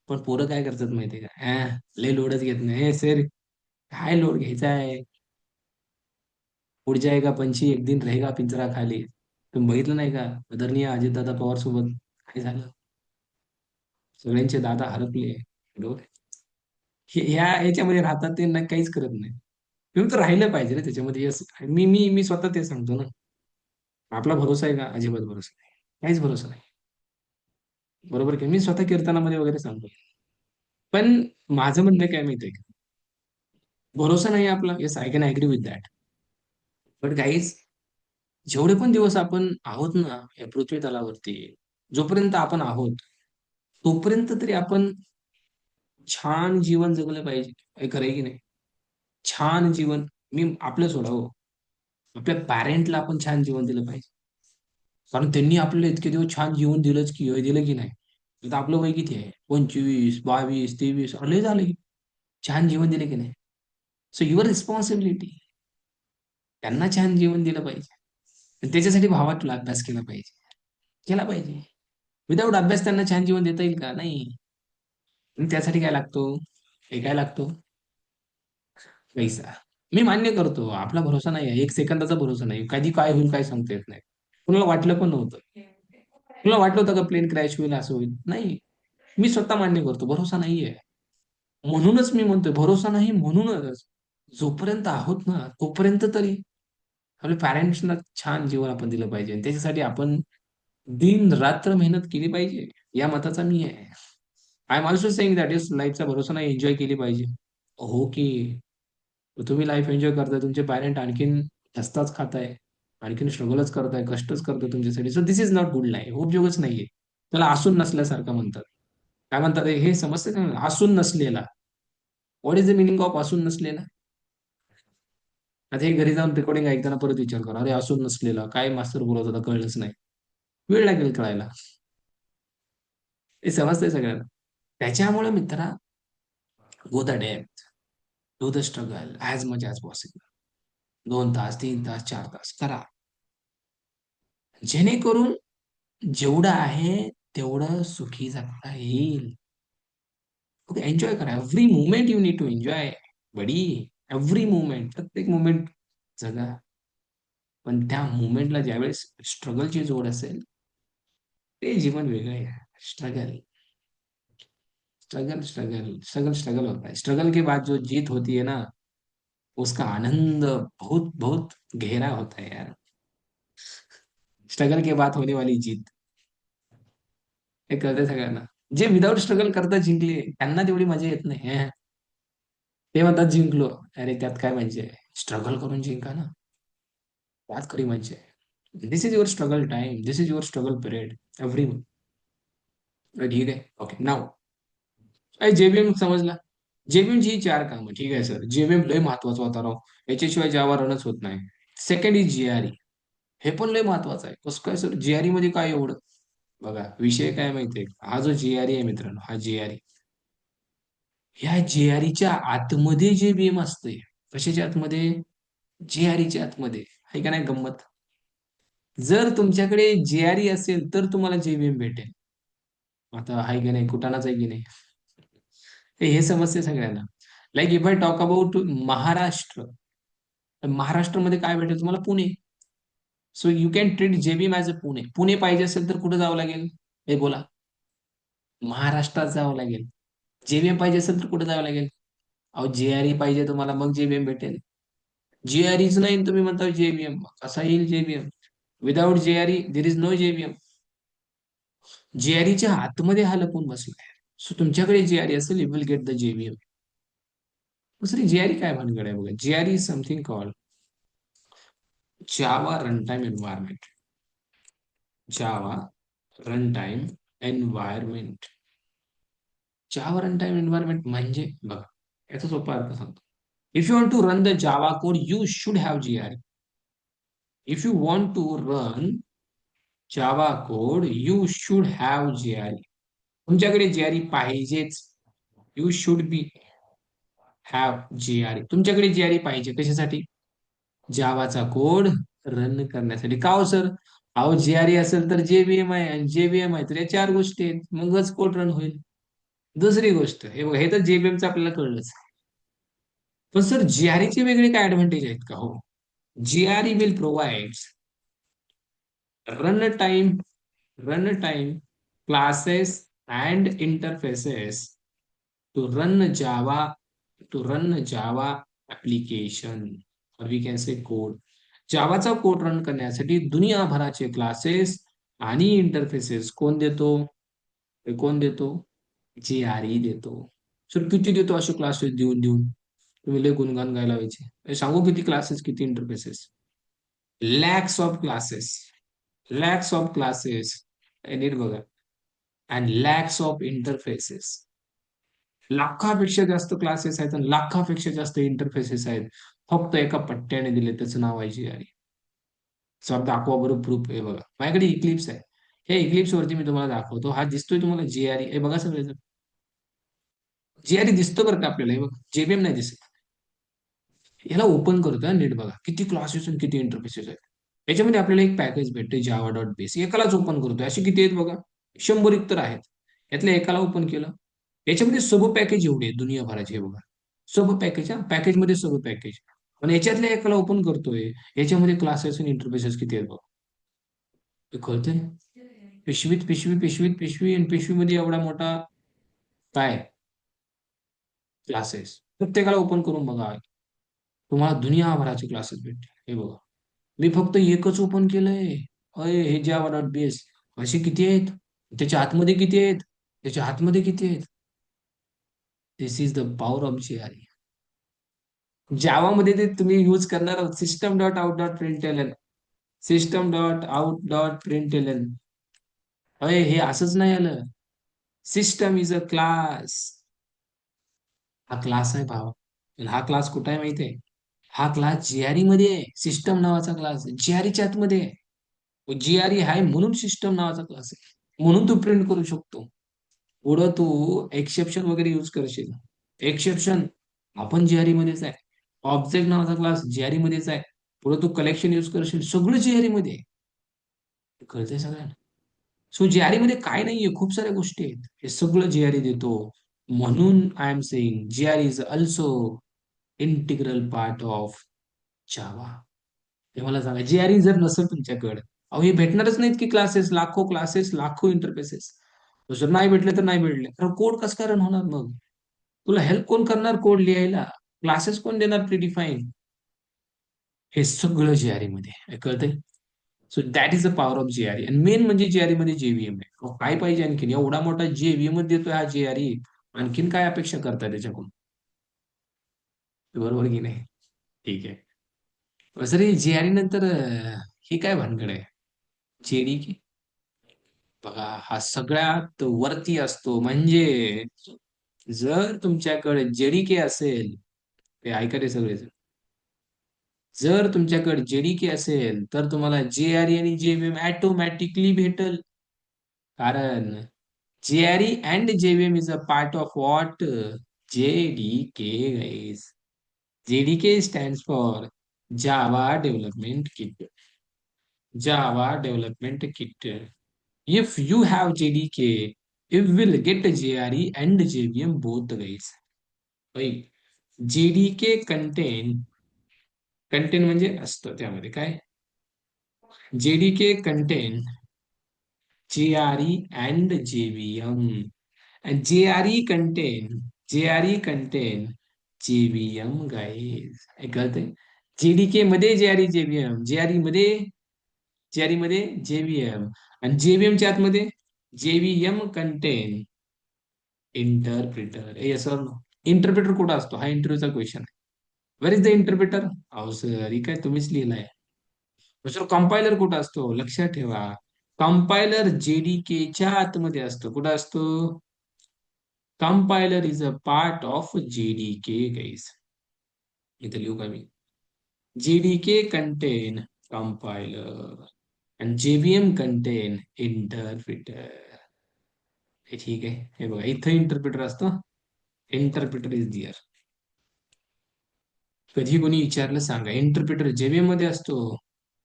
पण पोरं काय करतात माहितीये का, लय लोडच घेत नाही सर. काय लोड घ्यायचा आहे. उड जाएगा पंछी एक दिन रहेगा पिंजरा खाली. तुम्ही बघितलं नाही का, आदरणीय अजितदादा पवार सोबत काय झालं. सगळ्यांचे दादा हरपले. बरोबर. ह्या याच्यामध्ये राहतात ते काहीच करत नाही. तुम्ही तर राहिलं पाहिजे रे त्याच्यामध्ये. येस, मी स्वतः ते सांगतो ना. आपला भरोसा आहे का, अजिबात भरोसा नाही. काहीच भरोसा नाही. बरोबर की मी स्वतः कीर्तनामध्ये वगैरे सांगतो. पण माझं म्हणणं काय माहितीये का, भरोसा नाही आपला, yes I can agree with that. But guys, जेवढे पण दिवस आपण आहोत ना या पृथ्वी तलावरती, जोपर्यंत आपण आहोत, तोपर्यंत तरी आपण छान जीवन जगलं पाहिजे. हे खरं आहे की नाही? छान जीवन. मी आपलं सोडा हो, आपल्या पॅरेंटला आपण छान जीवन दिलं पाहिजे. कारण त्यांनी आपल्याला इतके दिवस छान जीवन दिलंच की, हे दिलं की नाही. आता आपलं वय किती आहे, 25, 22, 23, लय झालं की. छान जीवन दिलं की नाही. सो युअर रिस्पॉन्सिबिलिटी, त्यांना छान जीवन दिलं पाहिजे. आणि त्याच्यासाठी भावातला अभ्यास केला पाहिजे. केला पाहिजे. विदाऊट अभ्यास त्यांना छान जीवन देता येईल का, नाही. आणि त्यासाठी काय लागतो, हे काय लागतो, पैसा. मी मान्य करतो, आपला भरोसा नाही आहे, एक सेकंदाचा भरोसा नाही, कधी काय होईल काय सांगता येत नाही. कुणाला वाटलं पण नव्हतं. तुला वाटलं होतं का प्लेन क्रॅश होईल, असं होईल, नाही. मी स्वतः मान्य करतो, भरोसा नाहीये. म्हणूनच मी म्हणतोय, भरोसा नाही म्हणूनच जोपर्यंत आहोत ना तोपर्यंत तरी आपल्या पॅरेंट्सना छान जीवन आपण दिलं पाहिजे. आणि त्याच्यासाठी आपण दिन रात्र मेहनत केली पाहिजे. या मताचा मी आहे. I am also saying that is लाईफचा भरोसा नाही, एन्जॉय केली पाहिजे. हो की. तुम्ही लाईफ एन्जॉय करताय, तुमचे पॅरेंट आणखीन जास्तच खाताय, आणखीन स्ट्रगलच करताय, कष्टच करताय तुमच्यासाठी. So this is not good life. उपयोगच नाहीये. त्याला असून नसल्यासारखं म्हणतात. काय म्हणतात हे समजतं का, असून नसलेला. What is the meaning of असून नसलेला. आता हे घरी जाऊन रेकॉर्डिंग ऐकताना परत विचार करा, अरे असून नसलेला काय मास्तर बोलत होता, कळलंच नाही. वेळ लागेल कळायला. हे समजतंय सगळ्यांना. त्याच्यामुळे मित्रा, go the depth, do the struggle as much as possible. 2 तास, 3 तास, 4 तास करा. जेणेकरून जेवढं आहे तेवढं सुखी जगता येईल. ओके, एन्जॉय करा. Every moment you need to enjoy buddy. Every moment, प्रत्येक मुमेंट जगा. पण त्या मुमेंटला ज्यावेळेस स्ट्रगलची जोड असेल, ते जीवन वेगळं आहे. Struggle, struggle, struggle, struggle, struggle होता है. स्ट्रगल के बाद जो जीत होती है ना, उसका आनंद बहुत बहुत गहरा होता है यार. स्ट्रगल के बाद होने वाली जीत हे कळतंय सगळ्यांना. जे विदाऊट स्ट्रगल करता जिंकले त्यांना तेवढी मजा येत नाही. ते म्हणतात जिंकलो. अरे त्यात काय मजा आहे? स्ट्रगल करून जिंका ना, त्यात खरी मजा आहे. This is your struggle time, this is your struggle period. Every, ठीक आहे. ओके, नाव जेबीएम समजला. जेबीएम ची 4 कामं. ठीक आहे सर, जेबीएम लय महत्वाचा होता राव. याच्याशिवाय जावा रनच होत नाही. Second is GRE. हे पण लय महत्वाचं आहे. कसं काय सर, जीआरई मध्ये काय एवढं? बघा, विषय काय माहितीये का? हा जो जीआरई आहे मित्रांनो, हा जीआरई, ह्या जेआरईच्या आतमध्ये जे बीएम असते. कशाच्या आतमध्ये? जेआरईच्या आतमध्ये. आहे का नाही गंमत? जर तुमच्याकडे जेआरई असेल तर तुम्हाला जेबीएम भेटेल. आता आहे की नाही, कुठानाच आहे की नाही? हे समजते सगळ्यांना. Like if I talk about Maharashtra, महाराष्ट्रामध्ये काय भेटेल तुम्हाला? Pune. So you can treat JVM as a Pune. Pune पाहिजे असेल तर कुठे जावं लागेल? हे बोला. महाराष्ट्रात जावं लागेल. जेबीएम पाहिजे असेल तर कुठे जावं लागेल? अहो, जेआरई पाहिजे तुम्हाला, मग जेबीएम भेटेल. जेआरईच नाही आणि तुम्ही म्हणता जेबीएम, कसा येईल JVM? Without JRE there is no JVM. जेआरईच्या आतमध्ये हा लपून बसलाय. सो तुमच्याकडे जेआरई असेल, you will get the JVM. दुसरी जेआरई काय भानगड आहे बघा. JRE is something called Java runtime environment. Java runtime environment. Java runtime environment म्हणजे बघा, याचा सोपा अर्थ सांगतो. If you want to run the Java code, you should have JRE. If you want to run Java code, you should have GRE. तुमच्याकडे GRE पाहिजेच. You should be have GRE. तुमच्याकडे GRE पाहिजे कशासाठी? जावाचा कोड रन करण्यासाठी. का हो sir? अहो, GRE असेल तर जेबीएम आहे, आणि जेबीएम आहे तर या 4 गोष्टी आहेत, मगच कोड रन होईल. दुसरी गोष्ट, हे बघा, हे तर जेबीएमचं आपल्याला कळलंच. पण सर, जीआरईचे वेगळे काय ऍडव्हान्टेज आहेत का? हो, GRE will provide run time, run time, classes and interfaces to run Java, application, or we can say code. जावाचा कोड रन करण्यासाठी दुनियाभराचे क्लासेस आणि इंटरफेसेस कोण देतो? हे कोण देतो? जीआरई देतो. सर किती देतो असे क्लासेस देऊन देऊन? तुम्ही लय गुणगान गायला व्हायचे. हे सांगू किती क्लासेस, किती interfaces? Lakhs of classes. Lakhs of classes. नीट बघा. And lakhs of interfaces. लाखापेक्षा जास्त क्लासेस आहेत आणि लाखापेक्षा जास्त इंटरफेसेस आहेत. फक्त एका पट्ट्याने दिले, त्याचं नाव आहे जीआरई. सर दाखवा बरं प्रूफ. हे बघा, माझ्याकडे इक्लिप्स आहे. हे इक्लिप्स वरती मी तुम्हाला दाखवतो. हा दिसतोय तुम्हाला जीआरई? हे बघा सगळे, जीआरई दिसतो बरं का आपल्याला. हे बघा, जेबीएम नाही दिसत. याला ओपन करतोय, नीट बघा किती क्लासेस आणि किती इंटरफेसेस आहेत. याच्यामध्ये आपल्याला एक पॅकेज भेटते जावा डॉट बेस. एकालाच ओपन करतोय. असे किती आहेत बघा, 100 तर आहेत. यातल्या एकाला ओपन केलं. याच्यामध्ये सब पॅकेज एवढे आहेत दुनियाभराचे. हे बघा, सब पॅकेज. हा, पॅकेज मध्ये सब पॅकेज. पण याच्यातल्या एकाला ओपन करतोय, याच्यामध्ये क्लासेस आणि इंटरफेसेस किती आहेत बघा. हे कळतंय? पिशवीत पिशवी, पिशवीत पिशवी, आणि पिशवीमध्ये एवढा मोठा काय क्लासेस. प्रत्येकाला ओपन करून बघा, तुम्हाला दुनियाभराचे क्लासेस भेटतील. हे बघा, मी फक्त एकच ओपन केलंय. अय, हे जावा डॉट बेस. असे किती आहेत? त्याच्या आतमध्ये किती आहेत? त्याच्या आतमध्ये किती आहेत? This is the power of JRE. जावामध्ये ते तुम्ही यूज करणार आहोत system dot out dot println. System dot out dot println. अय, हे असंच नाही आलं. System is a class. हा क्लास आहे भावा. आणि हा क्लास कुठे आहे माहितीये? हा क्लास जीआरई मध्ये आहे. सिस्टम नावाचा क्लास जीआरईच्या आतमध्ये आहे. जीआरई आहे म्हणून सिस्टम नावाचा क्लास आहे, म्हणून तू प्रिंट करू शकतो. पुढं तू एक्सेप्शन वगैरे युज करशील. एक्सेप्शन आपण जीआरई मध्येच आहे. ऑब्जेक्ट नावाचा क्लास जीआरई मध्येच आहे. पुढे तू कलेक्शन युज करशील, सगळं जीआरई मध्ये आहे. कळतंय सगळ्यांना? सो जीआरई मध्ये काय नाहीये, खूप साऱ्या गोष्टी आहेत. हे सगळं जीआरई देतो. म्हणून I am saying GR is also integral part of Java. हे मला सांगा, GRE जर नसेल तुमच्याकडे, अहो हे भेटणारच नाहीत की क्लासेस, लाखो क्लासेस, लाखो इंटरफेसेस. जर नाही भेटले तर नाही भेटले, तर कोड कसं काय रन होणार मग? तुला हेल्प कोण करणार कोड लिहायला? क्लासेस कोण देणार प्रीडिफाईन? हे सगळं जीआरई मध्ये आहे. कळतंय? So that is the power of GRE. आणि मेन म्हणजे जीआरई मध्ये जेव्हीएम आहे. अहो, काय पाहिजे आणखीन? एवढा मोठा जेव्हीएम देतोय हा जीआरई, आणखीन काय अपेक्षा करताय त्याच्याकडून? बरोबर की नाही? ठीक आहे. सर जीआरई नंतर ही काय भानगड आहे? जेडीके बघा, हा सगळ्यात वरती असतो. म्हणजे जर तुमच्याकडे जेडीके असेल, हे ऐका रे सगळेजण, जर तुमच्याकडे जेडीके असेल तर तुम्हाला जेआरई आणि जेव्हीएम ऑटोमॅटिकली भेटल. कारण JRE and JVM is a part of what? JDK guys. JDK stands for Java development kit. Java development kit. If you have JDK, you will get JRE and JVM both guys. Right? JDK contain म्हणजे असतं त्यामध्ये काय? JDK contain JRE and JVM. And JRE contain JVM guys. काय कळतंय? JDK मध्ये JRE JVM, JRE मध्ये JVM, आणि JVM च्या आतमध्ये JVM content interpreter. Yes sir, interpreter कुठं असतो? हा इंटरव्ह्यूचा क्वेश्चन आहे. वेर इज द इंटरप्रिटर? अहो सर, ही काय तुम्हीच लिहिलंय. सर कंपायलर कुठं असतो? लक्षात ठेवा, कंपायलर जेडीके च्या आतमध्ये असतो. कुठं असतो? Compiler is a part of JDK guys. इथे लिहू का मी? जेडीके कंटेन कंपायलर आणि जेव्हीएम कंटेन इंटरप्रिटर. हे ठीक आहे. हे बघा, इथं इंटरप्रिटर असतो. इंटरप्रिटर इज दिअर. कधी कोणी विचारलं सांगा, इंटरप्रिटर जेव्हीएम मध्ये असतो,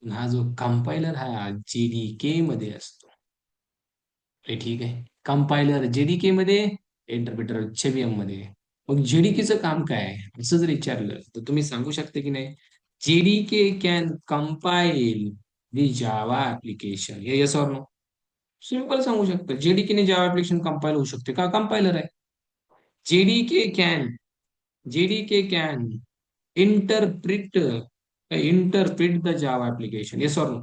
हा जो कंपायलर हा जेडीके मध्ये असतो. हे ठीक आहे. कंपायलर जेडीके मध्ये, इंटरप्रिटर जेव्हीएम मध्ये. मग जेडीकेचं काम काय आहे असं जर विचारलं तर तुम्ही सांगू शकता की नाही? JDK can compile the Java application. हे येस ऑर नो? सिंपल सांगू शकता, जेडीके ने जावा ऍप्लिकेशन कंपाईल होऊ शकते का? कंपायलर आहे. JDK can JDK can interpret interpret the Java application. Yes or no?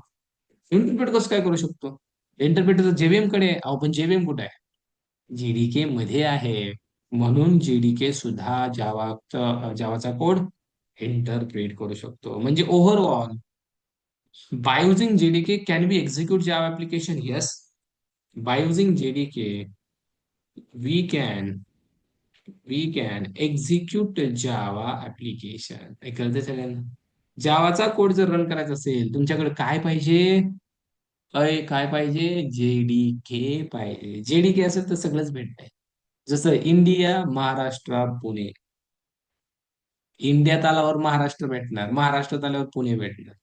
Interpret कसं काय करू शकतो? इंटरप्रिटर जेव्हीएम कडे आहे. अहो पण जेव्हीएम कुठे आहे? जेडीके मध्ये आहे. म्हणून जेडीके सुद्धा जावाचा कोड इंटरप्रेट करू शकतो. म्हणजे overall, by using JDK can be execute Java application. Yes, by using JDK we can we can execute Java application. हे कळतं सगळ्यांना? जावाचा कोड जर रन करायचा असेल, तुमच्याकडे काय पाहिजे? अय काय पाहिजे? जेडीके पाहिजे. जेडीके असेल तर सगळंच भेटतंय. जसं इंडिया, महाराष्ट्र, पुणे. इंडियात आल्यावर महाराष्ट्र भेटणार, महाराष्ट्रात आल्यावर पुणे भेटणार.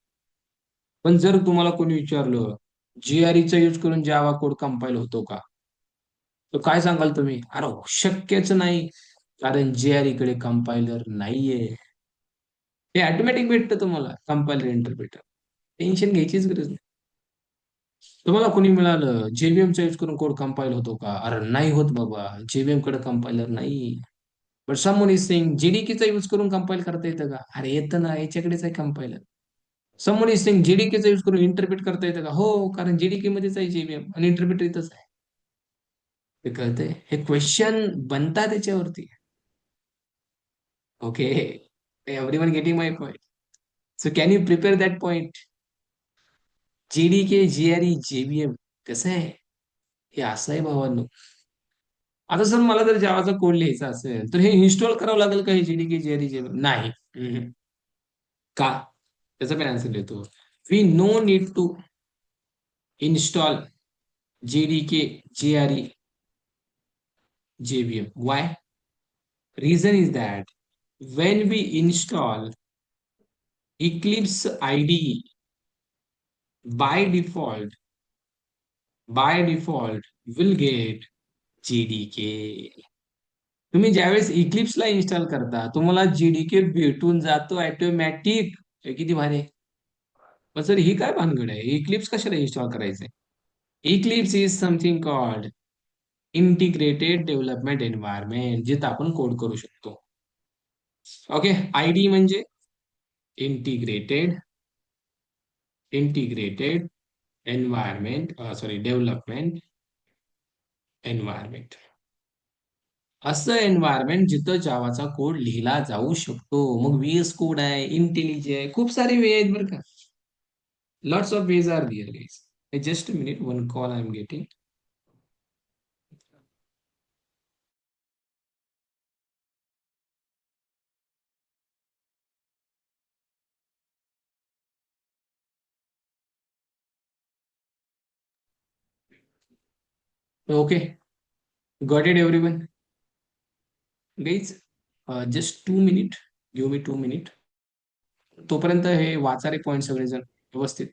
पण जर तुम्हाला कोणी विचारलं, जीआरईचा यूज करून जावा कोड कंपाईल होतो का? तर काय सांगाल तुम्ही? अरे शक्यच नाही, कारण जीआरई कडे कंपायलर नाहीये. हे ऑटोमॅटिक भेटतं तुम्हाला कंपायलर इंटरप्रिटर. टेन्शन घ्यायचीच गरज नाही. तुम्हाला कोणी मिळालं जेव्हीएम चा यूज करून कोड कंपाईल होतो का? अरे नाही होत बाबा, जेव्हीएम कडे कंपायलर नाही. But someone is saying JDK use करून कंपाईल करता येतं का? अरे येतं ना, याच्याकडेच आहे compiler. Someone is saying JDK use करून इंटरप्रिट करता येतं का? हो, कारण जेडीके मध्येच आहे जेव्हीएम आणि इंटरप्रिटर इथंच आहे. ते कळतंय? हे क्वेश्चन बनतात त्याच्यावरती. Okay, everyone getting my point? So can you prepare that point? JDK, GRE, JVM कसं आहे? हे असं आहे भावांनो. आता सर मला जर जावाचा कोड लिहायचा असेल तर हे इन्स्टॉल करावं लागेल का, हे जेडीके जेआरई जेव्हीएम? नाही. का? त्याचा पण आन्सर देतो. We no need to install JDK JRE JVM. Why? Reason is that when we install Eclipse IDE, by default, by default, will get JDK. तुम्ही ज्यावेळेस इक्लिप्सला इन्स्टॉल करता तुम्हाला जीडीके भेटून जातो ऑटोमॅटिक. किती भारी आहे. पण सर ही काय भानगड आहे, इक्लिप्स कशाला इन्स्टॉल करायचंय? Eclipse is something called integrated development environment, जिथं आपण कोड करू शकतो. ओके. आयडी म्हणजे integrated integrated environment, sorry, development environment. असं एन्व्हायरमेंट जिथं जावाचा कोड लिहिला जाऊ शकतो. मग व्हीएस कोड आहे, इंटेलिजे आहे, खूप सारे वे आहेत बरं का. Lots of ways are there guys. Just a minute, one call I am getting. Okay, got it everyone. Guys, just 2 minute, give me 2 minute. तोपर्यंत हे वाचारे पॉईंट सगळेजण व्यवस्थित.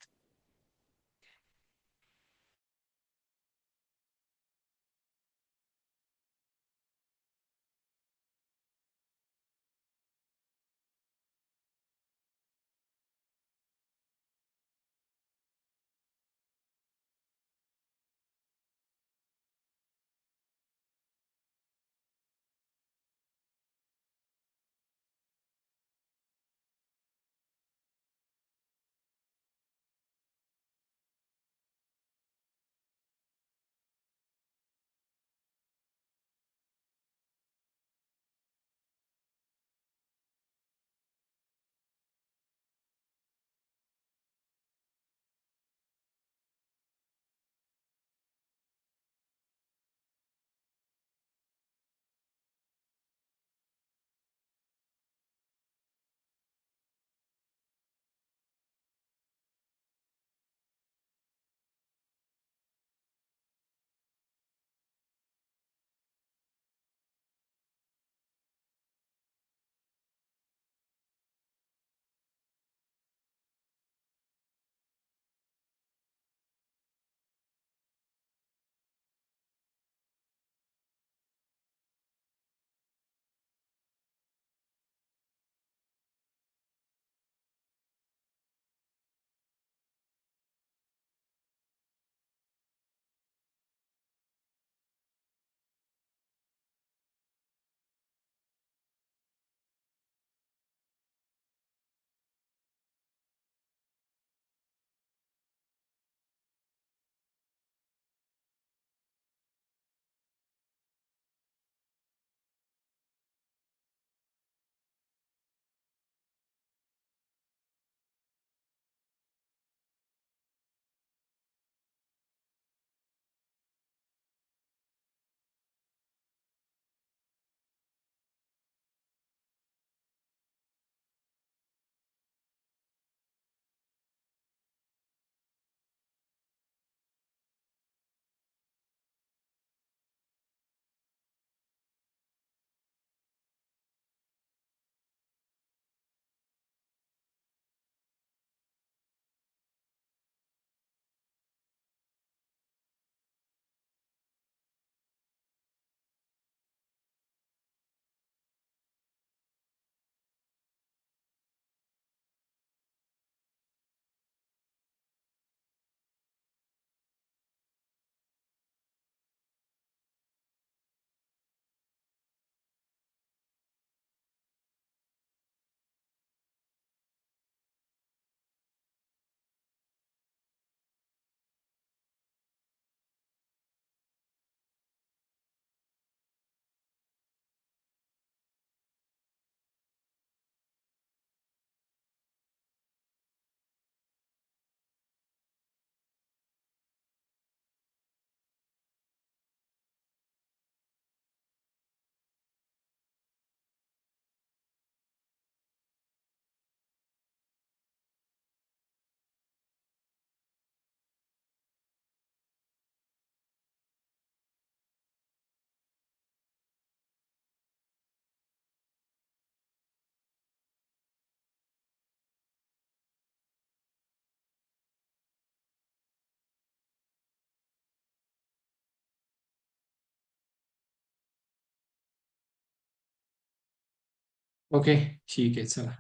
ओके, ठीक आहे, चला.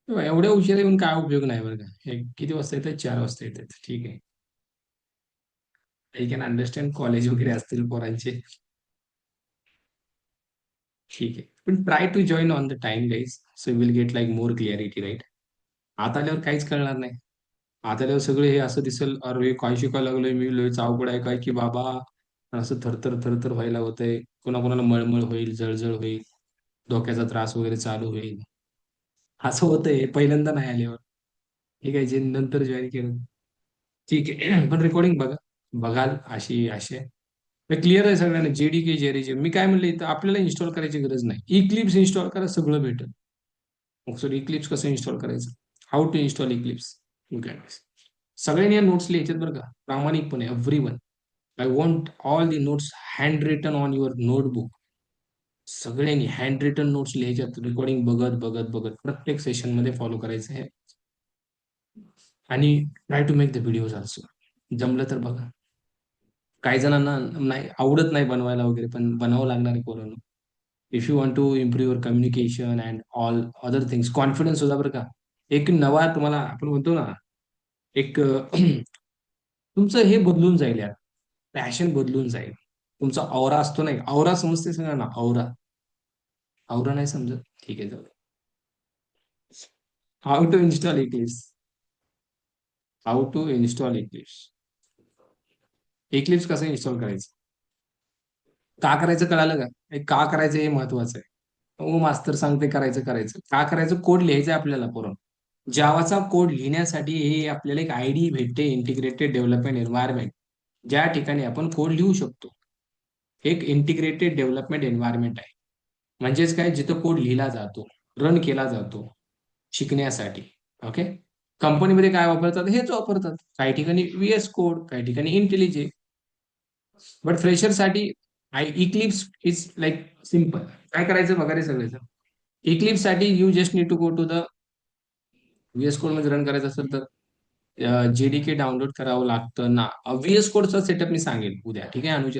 एवढ्या उशिरा येऊन काय उपयोग नाही बरं का. हे किती वाजता येतात? 4 वाजता येतात, ठीक आहे. आय कॅन अंडरस्टँड कॉलेज वगैरे असतील पोरांचे. ठीक आहे. पण try to join on the time guys, so will get like more clarity, right? आता आल्यावर काहीच कळणार नाही. आता आल्यावर सगळे हे असं दिसेल, अरे काय शिकायला लागलोय मी, लयच अवघड आहे काय की बाबा. असं थरथर थरथर व्हायला होतंय. कोणाकोणाला मळमळ होईल, जळजळ होईल, डोक्याचा त्रास वगैरे चालू होईल. असं होतंय पहिल्यांदा नाही आल्यावर. ठीक आहे, जे नंतर जॉईन केलं. ठीक आहे. पण रेकॉर्डिंग बघा. बघाल अशी अशी क्लिअर आहे सगळ्यांना. जेडीके जेरीजे मी काय म्हणलं इथं, आपल्याला इन्स्टॉल करायची गरज नाही. इक्लिप्स इन्स्टॉल करा, सगळं भेटेल. मग सर इक्लिप्स कसं इन्स्टॉल करायचं? How to install Eclipse? You can. सगळ्यांनी या नोट्स लिहायच्यात बरं का, प्रामाणिकपणे, everyone. I want all the notes handwritten on your notebook. सगळ्यांनी हँड रिटन नोट्स लिहायच्यात, रेकॉर्डिंग बघत बघत बघत प्रत्येक सेशन मध्ये फॉलो करायचं आहे. आणि try to make the videos also. जमलं तर बघा. काही जणांना नाही आवडत नाही बनवायला वगैरे, पण बनावं लागणार आहे पोरांनो. If you want to improve your communication and all other things, confidence होता बरं का. एक नवा तुम्हाला आपण म्हणतो ना, एक तुमचं हे बदलून जाईल यार. पॅशन बदलून जाईल. तुमचा औरा असतो नाही, औरा समजते सगळं ना, औरा. औरा नाही समजत, ठीक आहे, जाऊ. How to install Eclipse. How to install Eclipse. Eclipse कसं इन्स्टॉल करायचं? का करायचं कळालं का? हे का करायचं हे महत्वाचं आहे. हो मास्तर सांगते करायचं करायचं, का करायचं? कोड लिहायचं आहे आपल्याला पुरण. जावाचा कोड लिहिण्यासाठी हे आपल्याला एक आयडी भेटते, इंटिग्रेटेड डेव्हलपमेंट एन्व्हायरमेंट. ज्या ठिकाणी आपण कोड लिहू शकतो. एक इंटिग्रेटेड डेव्हलपमेंट एन्व्हायरमेंट आहे. म्हणजेच काय, जिथं कोड लिहिला जातो, रन केला जातो शिकण्यासाठी. ओके. कंपनीमध्ये काय वापरतात? हेच वापरतात. काही ठिकाणी व्हीएस कोड, काही ठिकाणी इंटेलिजे. बट फ्रेशरसाठी I Eclipse is like simple. काय करायचं बघा रे सगळेजण. इक्लिप्स साठी you just need to go to the VS code मध्ये रन करायचं असेल तर जेडीके डाउनलोड करावं लागतं ना. व्हीएस कोडचा सेटअप मी सांगेल उद्या, ठीक आहे अनुज?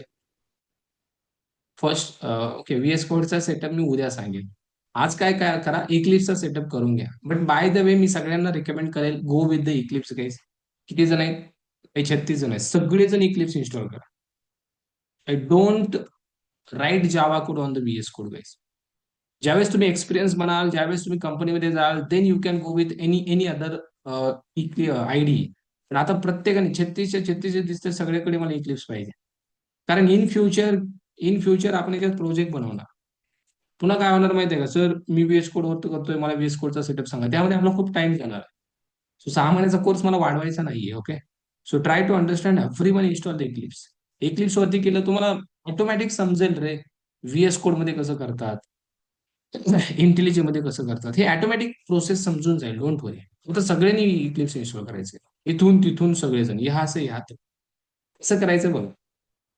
फर्स्ट ओके, व्हीएस कोडचा सेटअप मी उद्या सांगेन. आज काय काय करा, इक्लिप्सचा सेटअप करून घ्या. बट बाय द वे मी सगळ्यांना रिकमेंड करेल, go with the Eclipse guys. किती जण आहेत? हे 36 जण आहेत. सगळेजण इक्लिप्स इन्स्टॉल करा. I don't write Java code on the VS code guys. ज्यावेळेस तुम्ही एक्सपिरियन्स बनाल, ज्यावेळेस तुम्ही कंपनीमध्ये जाल, then you can go with any any other IDE. पण आता प्रत्येकाने 36च्या 36 दिसते सगळ्याकडे मला इक्लिप्स पाहिजे. कारण इन फ्युचर आपण याच्यात प्रोजेक्ट बनवणार. पुन्हा काय होणार माहिती आहे का, सर मी व्हीएस कोड वरती करतोय, मला व्हीएस कोडचा सेटअप सांगा. त्यामध्ये आपला खूप टाइम जाणार आहे. सो 6 महिन्याचा कोर्स मला वाढवायचा नाहीये. Okay. So try to understand everyone install the Eclipse. Eclipse वरती केलं तुम्हाला ऑटोमॅटिक समजेल रे, व्हीएस कोड मध्ये कसं करतात, इंटेलिजन मध्ये कसं करतात. हे ऑटोमॅटिक प्रोसेस समजून जाईल, डोंट वरी. फक्त सगळ्यांनी इक्लिप्स इन्स्टॉल करायचे. इथून तिथून सगळेजण ह्या असं ह्यात कसं करायचं बघ.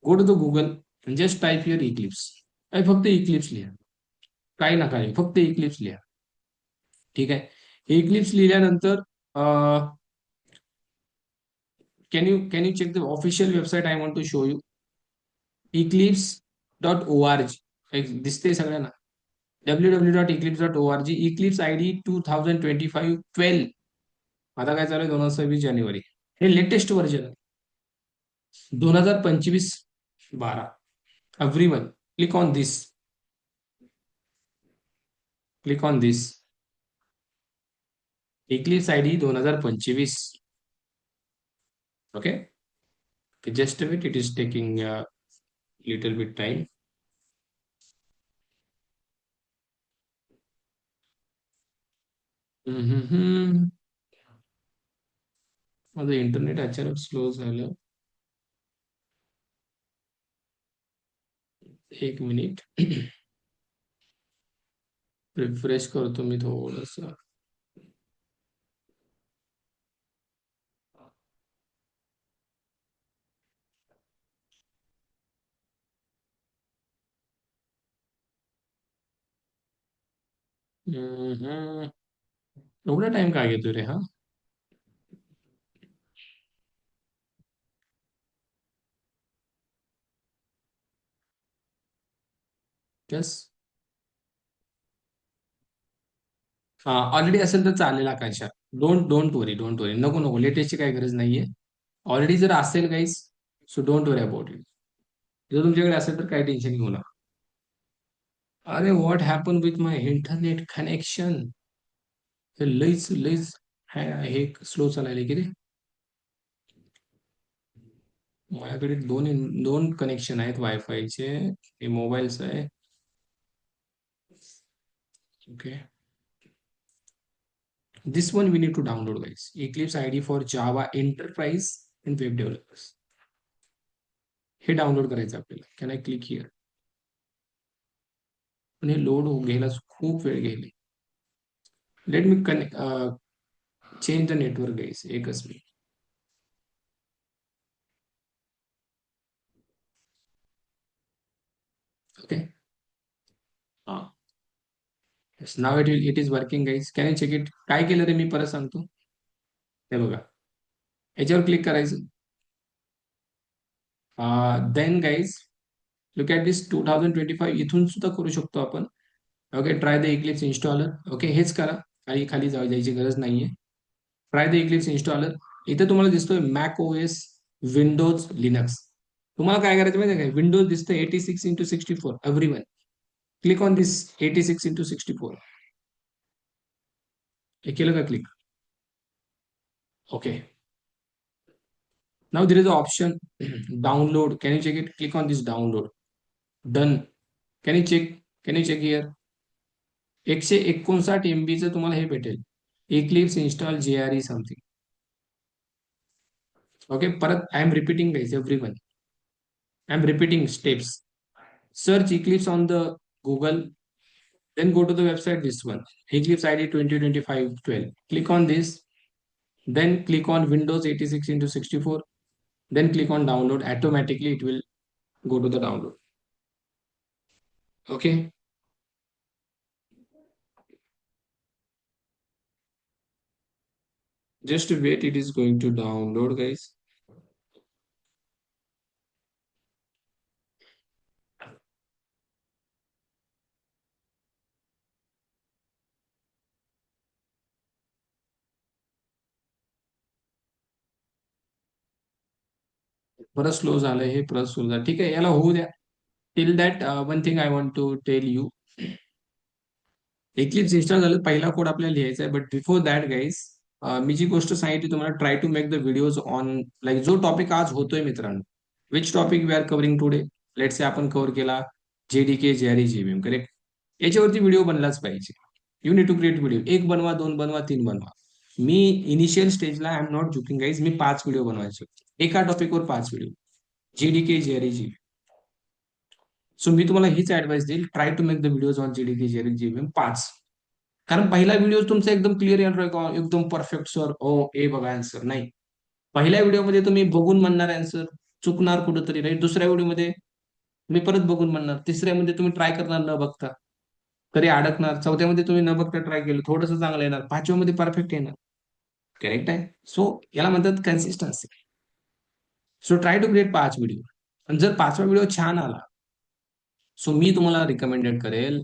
Go to the Google, just type your Eclipse. फक्त इक्लिप्स लिहा. काही नका लिहू, फक्त इक्लिप्स लिहा. ठीक आहे. इक्लिप्स लिहिल्यानंतर can you check the official website I want to show you. eclipse.org दिसते सगळ्यांना. www.eclipse.org. Eclipse IDE 2025-12. आता काय चालू आहे? 2026 जानेवारी. हे लेटेस्ट व्हर्जन आहे. 2025-12. Everyone click on this. Click on this. Eclipse IDE 2025. Okay. Just wait, it is taking little bit time. माझं internet अचानक स्लो झालं. 1 मिनिट. रिफ्रेश करतो मी थोडस. एवढा टाइम काय घेतोय रे हा? यस. ऑलरेडी असेल तर चालेल आकांक्षा. डोंट वरी नको नको लेटेस्टची काही गरज नाहीये. ऑलरेडी जर असेल guys, so don't worry about it. जर तुमच्याकडे असेल तर काही टेन्शन घेऊ नका. अरे what happen with my internet connection. हे लईच हे स्लो चालायला की रे. माझ्याकडे दोन कनेक्शन आहेत वायफायचे. हे मोबाईलचं आहे. Okay. This one we need to download, guys. Eclipse IDE for Java Enterprise and Web Developers. हे डाउनलोड करायचं आपल्याला. Can I click here? पण हे लोड घ्यायला खूप वेळ घेईल. Let me change the network guys. एकच मिनिट. ओके. हा. Now it is working guys. Can you check it? काय केलं रे मी परत सांगतो. हे बघा. याच्यावर क्लिक करायचं. देन गाईज लुक ॲट दिस 2025 इथून सुद्धा करू शकतो आपण. Okay. Try the Eclipse installer. Okay. हेच करा. खाली खाली जायची गरज नाहीये. Try the Eclipse installer. इथे तुम्हाला दिसतोय मॅक ओएस, विंडोज, लिनक्स. तुम्हाला काय करायचं माहिती आहे का? विंडोज दिसतंय 86x64 everyone. Click on this 86x64. हे केलं का click? Okay. Now there is an option download. Can you check it? Click on this download. Done. Can you check? Can you check here? 159 MB तुम्हाला हे भेटेल. Eclipse install JRE something. Okay. परत I am repeating guys everyone. I am repeating steps. Search Eclipse on the Google. Then go to the website, this one. Eclipse ID 2025-12. Click on this. Then click on Windows 86 into 64. Then click on download. Automatically it will go to the download. Okay. Just wait. It is going to download, guys. परत slow झालंय हे. परत सुरू झालं. ठीक आहे. याला होऊ द्या. Till that one thing I want to tell you. Eclipse install झालं. पहिला कोड आपल्याला लिहायचा आहे. बट बिफोर दॅट गाईज, मी जी गोष्ट सांगितली तुम्हाला, try to make the videos on like जो टॉपिक आज होतोय मित्रांनो. Which topic we are covering today? Let's say आपण कव्हर केला JDK, JRE, JVM. करेक्ट. याच्यावरती व्हिडिओ बनलाच पाहिजे. You need to create video. एक बनवा, दोन बनवा, तीन बनवा. मी इनिशियल स्टेजला I am not joking guys. मी 5 व्हिडिओ बनवायचे. एका टॉपिकवर 5 व्हिडिओ. JDK, JRE, JVM. सो मी तुम्हाला हीच ऍडवाइस देईल. Try to make the videos on JDK, JRE, JVM 5. कारण पहिला व्हिडिओ तुमचा एकदम क्लिअर येणार, एकदम परफेक्ट सर ओ ए बघा आन्सर नाही. पहिल्या व्हिडिओमध्ये तुम्ही बघून म्हणणार आन्सर, चुकणार कुठंतरी राईट. दुसऱ्या व्हिडिओमध्ये मी परत बघून म्हणणार. तिसऱ्यामध्ये तुम्ही ट्राय करणार न बघता, तरी अडकणार. चौथ्यामध्ये तुम्ही न बघता ट्राय केलं, थोडंसं चांगलं येणार. पाचव्यामध्ये परफेक्ट येणार. करेक्ट आहे. सो याला म्हणतात consistency. So try to create 5 video. आणि जर 5वा व्हिडिओ छान आला, सो मी तुम्हाला रिकमेंडेड करेल,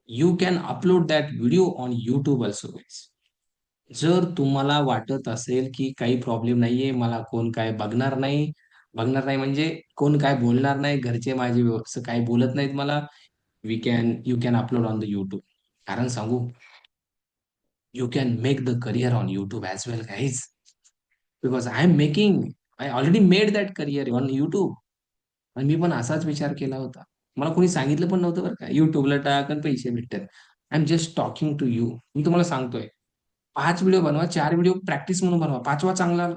you can upload that video on YouTube also. जर तुम्हाला वाटत असेल की काही प्रॉब्लेम नाहीये, मला कोण काय बघणार नाही म्हणजे कोण काय बोलणार नाही, घरचे माझे व्यवस्थित काही बोलत नाहीत मला, you can upload on the YouTube. कारण सांगू, you can make the career on YouTube as well guys. Because I already made that career on YouTube. आणि मी पण असाच विचार केला होता. मला कोणी सांगितलं पण नव्हतं बरं का, युट्यूबला टाक आणि पैसे भेटतात. I am just talking to you. मी तुम्हाला सांगतोय, 5 व्हिडिओ बनवा, 4 व्हिडिओ प्रॅक्टिस म्हणून बनवा, 5वा चांगला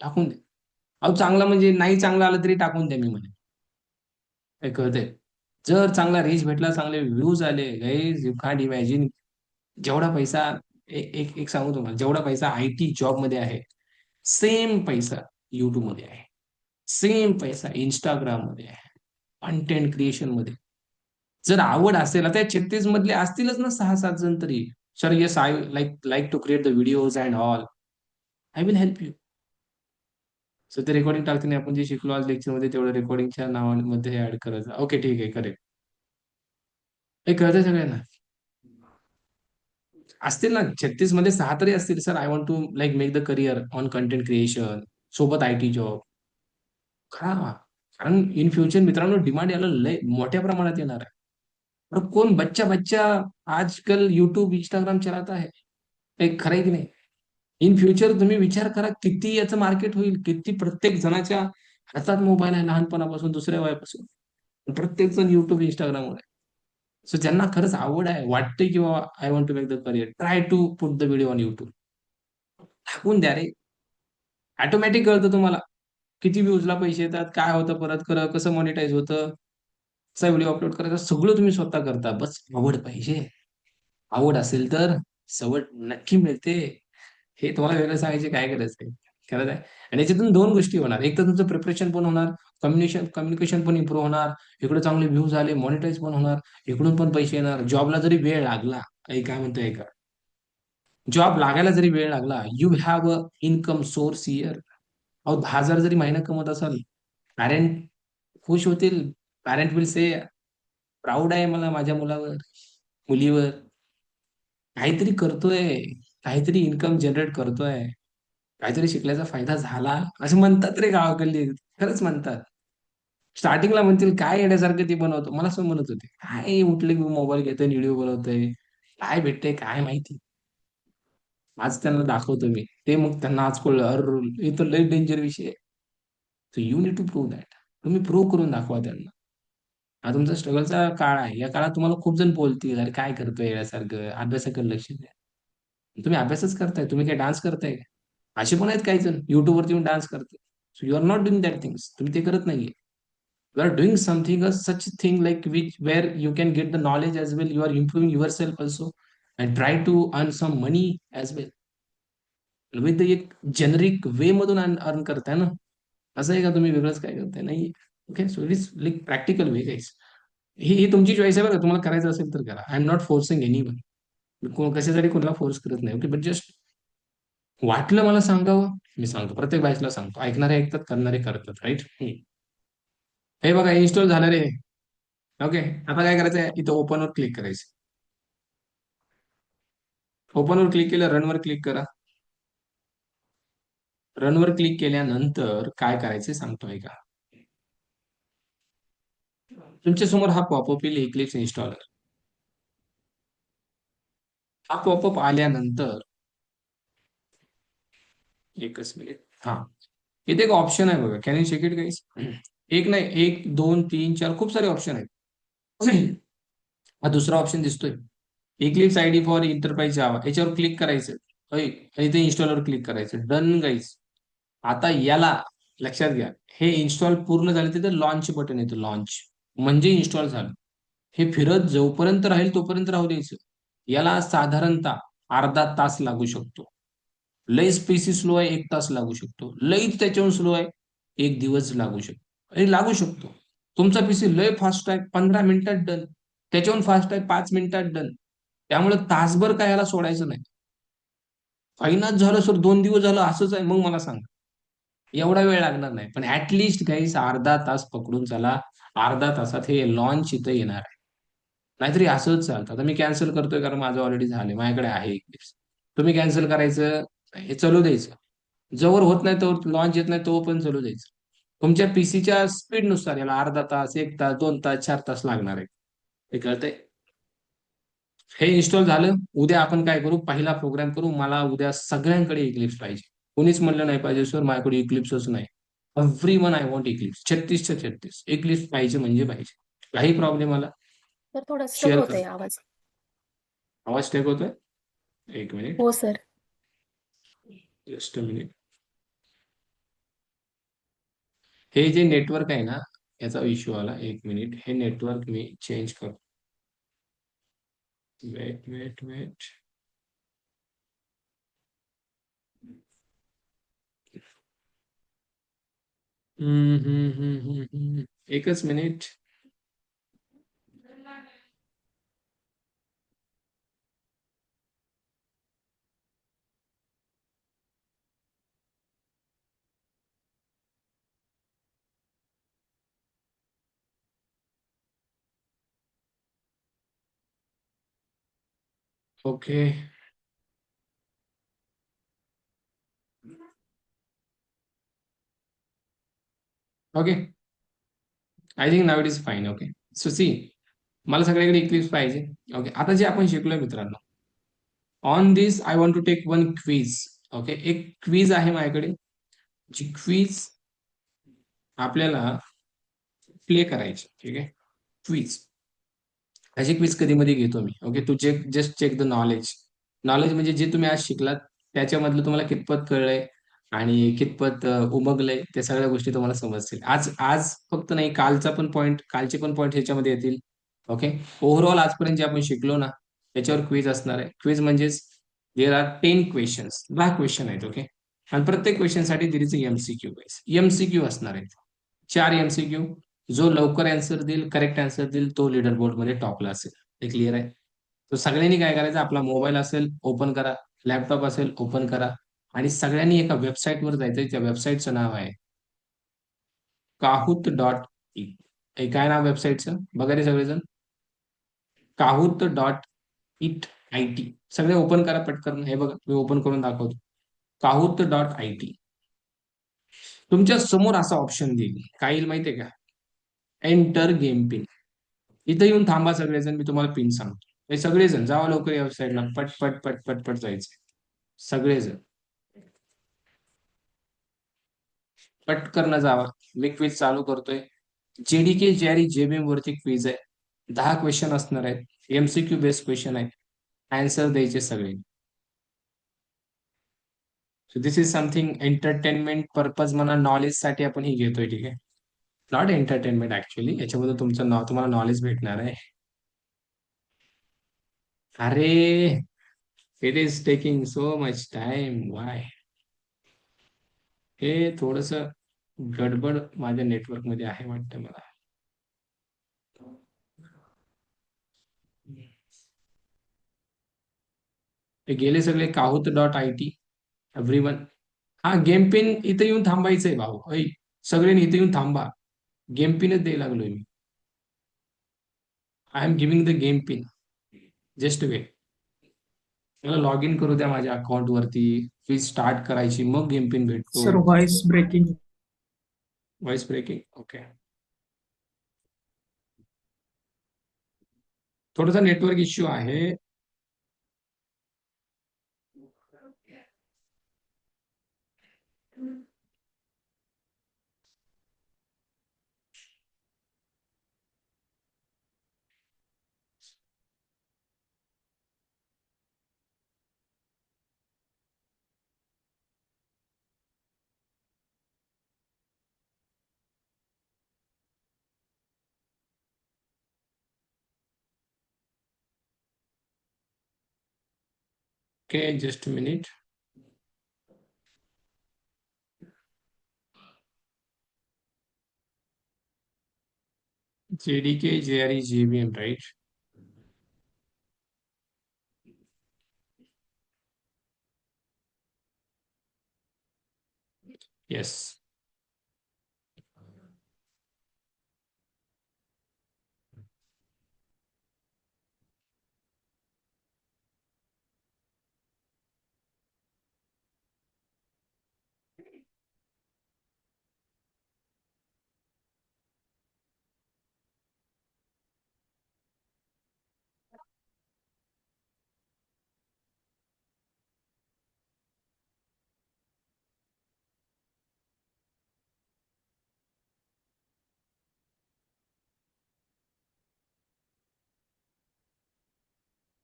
टाकून द्या. अहो चांगला म्हणजे नाही चांगला आलं तरी टाकून द्या. मी म्हणे काय कळतंय. जर चांगला रीच भेटला, चांगले व्ह्यूज आले गाईज, यू कांट इमॅजिन. जेवढा पैसा एक एक सांगू तुम्हाला, जेवढा पैसा IT जॉब मध्ये आहे, सेम पैसा युट्यूब मध्ये आहे. सेम पैसा इंस्टाग्राम मध्ये आहे, कंटेंट क्रिएशन मध्ये. जर आवड असेल, आता 36 मधले असतीलच ना 6-7 जण तरी. Sir yes I like to create the videos and all. I will help you. So ते रेकॉर्डिंग टाकते आपण जे शिकलो आज लेक्चरमध्ये, तेवढं रेकॉर्डिंगच्या नावामध्ये ऍड करायचं. ओके ठीक आहे. करेक्ट. हे कळतंय सगळ्यांना? असतील ना 36 मध्ये 6 तरी असतील sir. I want to like make the career on content creation, सोबत IT जॉब करा. कारण इन फ्युचर मित्रांनो डिमांड याला लय मोठ्या प्रमाणात येणार आहे. और कौन बच्चा बच्चा आजकल YouTube इंस्टाग्राम चलाता है. एक खरं आहे की नाही. इन फ्युचर तुम्ही विचार करा किती याचं मार्केट होईल, किती प्रत्येक जणाच्या हातात मोबाईल आहे लहानपणापासून दुसऱ्या वयापासून. प्रत्येक जण YouTube इंस्टाग्रामवर आहे. सो ज्यांना खरंच आवड आहे, वाटतंय की बाबा I want to make the career, try to put the video on YouTube. टाकून द्या रे. ऑटोमॅटिक कळतं तुम्हाला. किती व्ह्यूजला पैसे येतात, काय होतं परत कसं मॉनिटाईज होतं, कसा व्हिडिओ अपलोड करायचा, सगळं तुम्ही स्वतः करता. बस आवड पाहिजे. आवड असेल तर सवड नक्की मिळते. हे तुम्हाला वेगळं सांगायची काय गरज आहे. खरंच आहे. आणि याच्यातून 2 गोष्टी होणार. एक तर तुमचं प्रिपरेशन पण होणार, कम्युनिकेशन पण इम्प्रूव्ह होणार, इकडे चांगले व्ह्यूज आले, मॉनिटाईज पण होणार, इकडून पण पैसे येणार. जॉबला जरी वेळ लागला, काय म्हणतोय ऐका, जॉब लागायला जरी वेळ लागला, you have a income source here. अहो 10,000 जरी महिना कमवत असाल, पॅरेंट खुश होतील. पॅरेंट विल से प्राउड आहे मला माझ्या मुलावर, मुलीवर. काहीतरी करतोय, काहीतरी इन्कम जनरेट करतोय, काहीतरी शिकल्याचा फायदा झाला, असं म्हणतात रे गावाकडली. खरंच म्हणतात. स्टार्टिंगला म्हणतील काय येण्यासारखं ते बनवतो. मला असं म्हणत होते, काय उठले की मोबाईल घेतोय व्हिडिओ बनवतोय, काय भेटतंय काय माहिती. आज त्यांना दाखवतो मी. ते मग त्यांना आज कळलं, अरे हे तर लय डेंजर विषय आहे. So you need to prove that. तुम्ही प्रूव्ह करून दाखवा त्यांना. हा तुमचा स्ट्रगलचा काळ आहे. या काळात तुम्हाला खूप जण बोलतील, "अरे काय करतोय येड्यासारखं, अभ्यासाकडे लक्ष द्या." तुम्ही अभ्यासच करताय, तुम्ही काय डान्स करताय का? असे पण आहेत काही जण YouTubeवरती येऊन डान्स करतात. So you are not doing that things. तुम्ही ते करत नाहीये. You are doing something such thing like which where you can get the knowledge as well. You are improving yourself also and try to earn some money as well. With एक generic way मधून earn करताय ना. असं आहे का तुम्ही वेगळंच काय करताय? नाही. Okay. So it is like practical way guys. ही तुमची चॉईस आहे बरं का. तुम्हाला करायचं असेल तर करा. I am not forcing anyone. मी कशासाठी कोणाला फोर्स करत नाही. ओके. बट जस्ट वाटलं मला सांगावं, मी सांगतो. प्रत्येक बॅचला सांगतो. ऐकणारे ऐकतात, करणारे करतात. राईट? हे बघा इन्स्टॉल झालं रे. ओके. आता काय करायचंय? इथं ओपनवर क्लिक करायचं. ओपनवर क्लिक केलं, रनवर क्लिक करा. रनवर क्लिक केल्यानंतर काय करायचं सांगतो ऐका. तुमच्या समोर हा पॉपअप येईल इक्लिप्स इन्स्टॉलर. हा पॉपअप आल्यानंतर एकच मिनिट. हा. इथे एक ऑप्शन आहे बघा. कॅन यू चेक इट गाईस? एक नाही, एक, दोन, तीन, चार खूप सारे ऑप्शन आहेत. हा दुसरा ऑप्शन दिसतोय. इक्लिप्स आयडी फॉर इंटरप्राइज जावा. याच्यावर क्लिक करायचं. होय. आणि इथे इन्स्टॉलवर क्लिक करायचं. डन गाईस. आता याला लक्षात घ्या. हे इन्स्टॉल पूर्ण झालं तिथे लॉन्च बटन येतं. लॉन्च म्हणजे इन्स्टॉल झालं. हे फिरत जोपर्यंत राहील तोपर्यंत राहू द्यायचं. याला साधारणतः अर्धा तास लागू शकतो. लईच पीसी स्लो आहे 1 तास लागू शकतो. लईच त्याच्याहून स्लो आहे 1 दिवस लागू शकतो. आणि लागू शकतो. तुमचा पीसी लय फास्ट आहे 15 मिनिटात डन. त्याच्याहून फास्ट आहे 5 मिनिटात डन. त्यामुळे तासभर काय याला सोडायचं नाही. फाईनाच झालं सर 2 दिवस झालं असंच आहे मग मला सांगा. एवढा वेळ लागणार नाही. पण ऍटलिस्ट गाईस अर्धा तास पकडून चला. अर्धा तासात हे लॉन्च इथं येणार आहे. नाहीतरी असंच चालतं. आता मी कॅन्सल करतोय कारण माझं ऑलरेडी झालंय. माझ्याकडे आहे Eclipse. तुम्ही कॅन्सल करायचं, हे चालू द्यायचं. जोवर होत नाही तोवर लॉन्च येत नाही तो पण चालू द्यायचं. तुमच्या पीसीच्या स्पीडनुसार याला अर्धा तास, 1 तास, 2 तास, 4 तास लागणार आहे. हे कळतंय? हे इन्स्टॉल झालं. उद्या आपण काय करू? पहिला प्रोग्राम करू. मला उद्या सगळ्यांकडे इक्लिप्स पाहिजे. कोणीच म्हणलं नाही पाहिजे सर माझ्याकडे इक्लिप्सच नाही. Everyone I want Eclipse. 36च्या 36 इक्लिप्स पाहिजे म्हणजे पाहिजे. काही प्रॉब्लेम आला तर थोडा स्ट्रक शेअर होतोय करा. आवाज. आवाज स्टेक होतोय. एक मिनिट. हो सर. Just a minute. हे जे नेटवर्क आहे ना, याचा इश्यू आला. एक मिनिट. हे नेटवर्क मी चेंज करतो. Wait wait wait. एकच minute. Okay. Okay, I think now it is fine. Okay, so see, मला सगळ्याकडे इक्लिप्स पाहिजे. ओके, आता जे आपण शिकलोय मित्रांनो, on this I want to take one quiz. Okay, एक क्विज आहे माझ्याकडे, जी क्विज आपल्याला प्ले करायची. ठीक आहे, क्विज. अशी क्विज कधी मध्ये घेतो मी. Okay, to check, just check the knowledge. Knowledge म्हणजे जे तुम्ही आज शिकलात त्याच्यामधलं तुम्हाला कितपत कळलंय आणि कितपत उमगलंय, त्या सगळ्या गोष्टी तुम्हाला समजतील. आज आज फक्त नाही, कालचा पण पॉईंट, कालचे पण पॉईंट ह्याच्यामध्ये येतील. ओके, ओव्हरऑल आजपर्यंत जे आपण शिकलो ना त्याच्यावर क्विज असणार आहे. क्विज म्हणजेच देर आर 10 क्वेश्चन्स, 10 क्वेश्चन आहेत. ओके, आणि प्रत्येक क्वेश्चन साठी दिर इज एमसीक्यू. एमसीक्यू असणार आहेत, 4 एमसीक्यू. जो लवकर आन्सर देईल, करेक्ट आन्सर देईल, तो लीडर बोर्ड मध्ये टॉपला असेल. हे क्लिअर आहे? तर सगळ्यांनी काय करायचं, आपला मोबाईल असेल ओपन करा, लॅपटॉप असेल ओपन करा, आणि सगळ्यांनी एका वेबसाईटवर जायचं. त्या वेबसाईटचं नाव आहे kahoot.it. हे काय नाव वेबसाईटचं बघा रे सगळेजण, kahoot.it. सगळे ओपन करा पटकन. हे बघा, मी ओपन करून दाखवतो. kahoot.it. तुमच्या समोर असा ऑप्शन देईल, काय येईल माहितीये का, एंटर गेम पिन. इथं येऊन थांबा सगळेजण, मी तुम्हाला पिन सांगतो. हे सगळेजण जावा लवकर या वेबसाईटला, पट पट पट पट पट जायचं सगळेजण, पटकन जावा. मी क्विज चालू करतोय. जेडीके जॅरी जेबीएम वरती क्विज आहे. 10 क्वेश्चन असणार आहेत, एमसीक्यू बेस्ड क्वेश्चन आहेत. आन्सर द्यायचे सगळे. So this is something entertainment purpose म्हणा, नॉलेज साठी आपण ही घेतोय. ठीक आहे, नॉट एंटरटेनमेंट ऍक्च्युअली, याच्यामध्ये तुमचं नाव, तुम्हाला नॉलेज भेटणार आहे. अरे, it is taking so much time, Y? हे थोडस गडबड माझ्या नेटवर्क मध्ये आहे वाटतं मला. ते गेले सगळे. kahoot.it. एव्हरीवन, हा गेम पिन इथे येऊन थांबायचंय भाऊ. ऐ, सगळ्यांनी इथे येऊन थांबा. गेम पिनच द्यायला लागलोय मी. I am giving the game pin. Just wait, मला लॉग इन करू द्या माझ्या अकाउंट वरती. फीज स्टार्ट करायची, मग गेम पिन भेटतो. Sir voice breaking. Voice breaking. Okay, थोडासा नेटवर्क इश्यू आहे. Okay, just minute. JDK JRE JBM, right? Yes.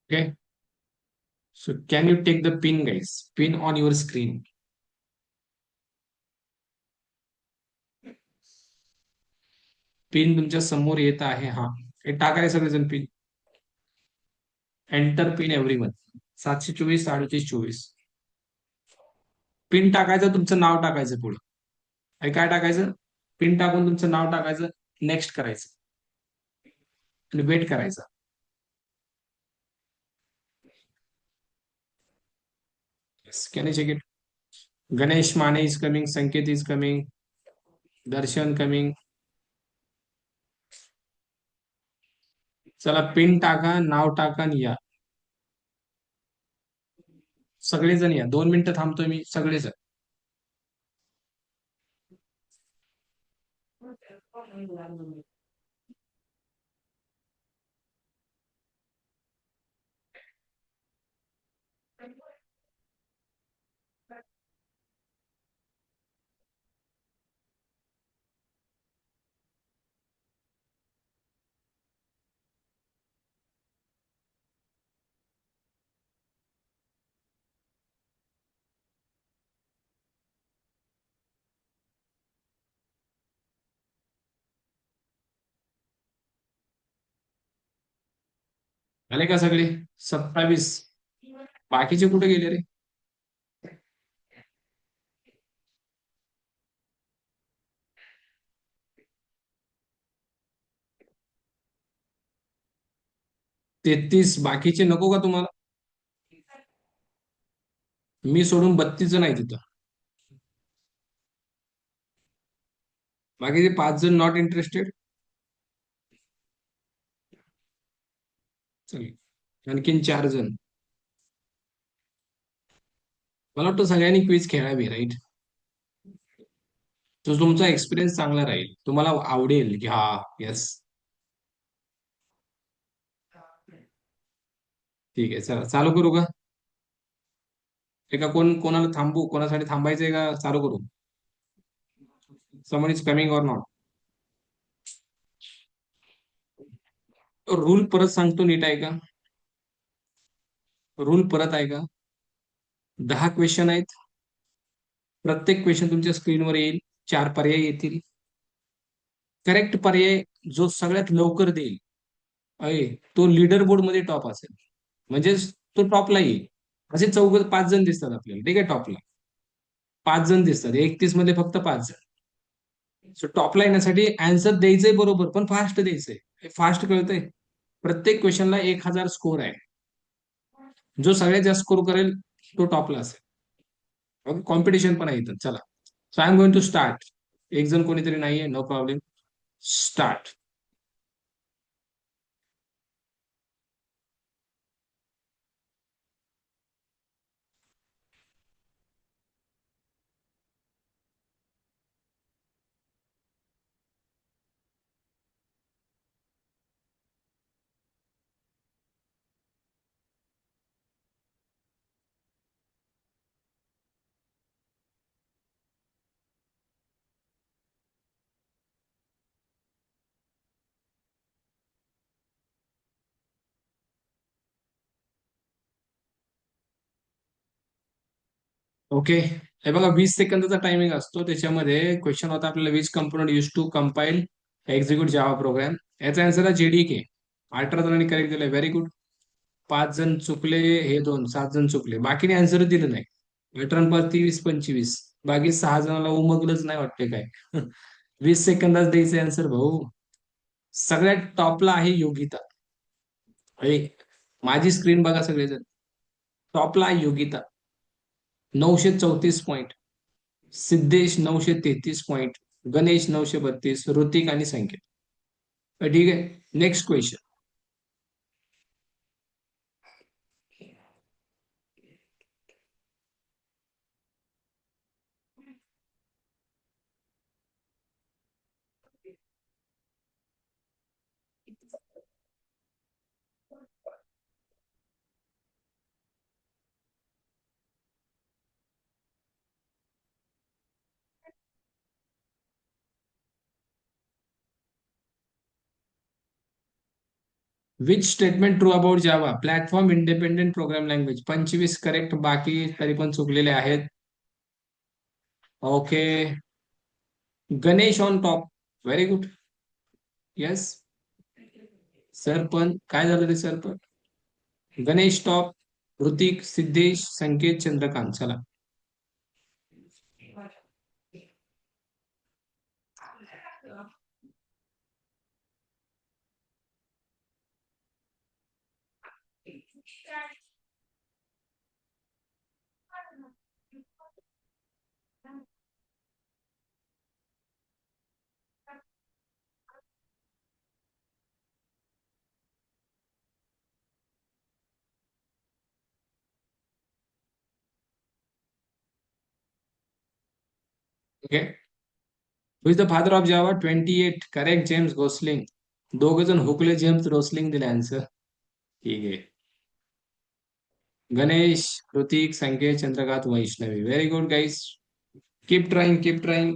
Okay, so can you take the pin guys, pin on your screen. Pin तुमच्या समोर येत आहे. हा, हे टाकाय सगळेजण pin. Enter pin everyone. 724 38 24. Pin टाकायचं, तुमचं नाव टाकायचं पुढं. आणि काय टाकायचं, पिन टाकून तुमचं नाव टाकायचं, नेक्स्ट करायचं आणि वेट करायचा. Can you check it? Ganesh Mane is coming, Sanket is coming, Darshan coming. चला, पिन टाका, नाव टाका आणि या. सगळेजण या, 2 मिनिटं थांबतोय मी, सगळेजण. आले का सगळे? 27. बाकीचे कुठे गेले रे? 33 बाकीचे नको का तुम्हाला? मी सोडून 32 जण आहे तिथं. बाकीचे 5 जण नॉट इंटरेस्टेड. चल, आणखीन 4 जण. मला वाटतं सगळ्यांनी क्विज खेळावी, राईट? तो तुमचा एक्सपिरियन्स चांगला राहील, तुम्हाला आवडेल की हा. येस. ठीक आहे, चला चालू करू का? एका कोणाला थांबू, कोणासाठी थांबायचंय का चालू करू? Someone is coming or not? Rule परत सांगतो, नीट आहे का? रूल परत आहे का? 10 क्वेश्चन आहेत. प्रत्येक क्वेश्चन तुमच्या स्क्रीनवर येईल. 4 पर्याय येतील. करेक्ट पर्याय जो सगळ्यात लवकर देईल आहे तो लीडर बोर्ड मध्ये टॉप असेल. म्हणजे तो टॉपला येईल. असे 5 जण दिसतात आपल्याला, ठीक आहे? टॉपला 5 जण दिसतात, 31 मध्ये फक्त 5 जण. सो टॉपला येण्यासाठी आन्सर द्यायचंय बरोबर, पण फास्ट द्यायचंय. फास्ट कळतंय? प्रत्येक क्वेश्चनला 1000 स्कोर आहे. जो सगळ्यात जास्त स्कोर करेल तो टॉपला असेल. ओके, कॉम्पिटिशन पण आहे इथं. चला, so I am going to start. एक जण कोणीतरी नाहीये, नो प्रॉब्लेम. स्टार्ट. ओके, हे बघा, 20 सेकंदाचा टायमिंग असतो. त्याच्यामध्ये क्वेश्चन होता आपल्याला, which component use to compile execute Java program. याचा आन्सर आहे जेडीके. 18 जणांनी करेक्ट दिलाय, व्हेरी गुड. 5 जण चुकले, हे 7 जण चुकले, बाकीने आन्सर दिलं नाही. 18 × 5 = 23. बाकी 6 जणांना उमगलंच नाही वाटते काय. 20 सेकंदात द्यायचे आन्सर भाऊ. सगळ्यात टॉपला आहे योगिता. अरे, माझी स्क्रीन बघा सगळेजण. टॉपला आहे योगिता, 934 पॉईंट. सिद्धेश 933 पॉईंट. गणेश 932, ऋतिक आणि संकेत. ठीक आहे, next question. Which statement true about Java platform independent program language? 25 correct, बाकी तरी पण चुकलेले आहेत. Okay, Ganesh on top, very good. Yes. Sir पण काय झालं रे सर पण? गणेश टॉप, ऋतिक, सिद्धेश, संकेत, चंद्रकांत. चला. Okay, who is the father of Java? 28. Correct, James Gosling. दोघ जण हुकले, जेम्स रोसलिंग दिले आन्सर. ठीक आहे. Ganesh, Kritik, Sanket, Chandrakant, Vaishnavi. Very good guys. Keep trying, keep trying.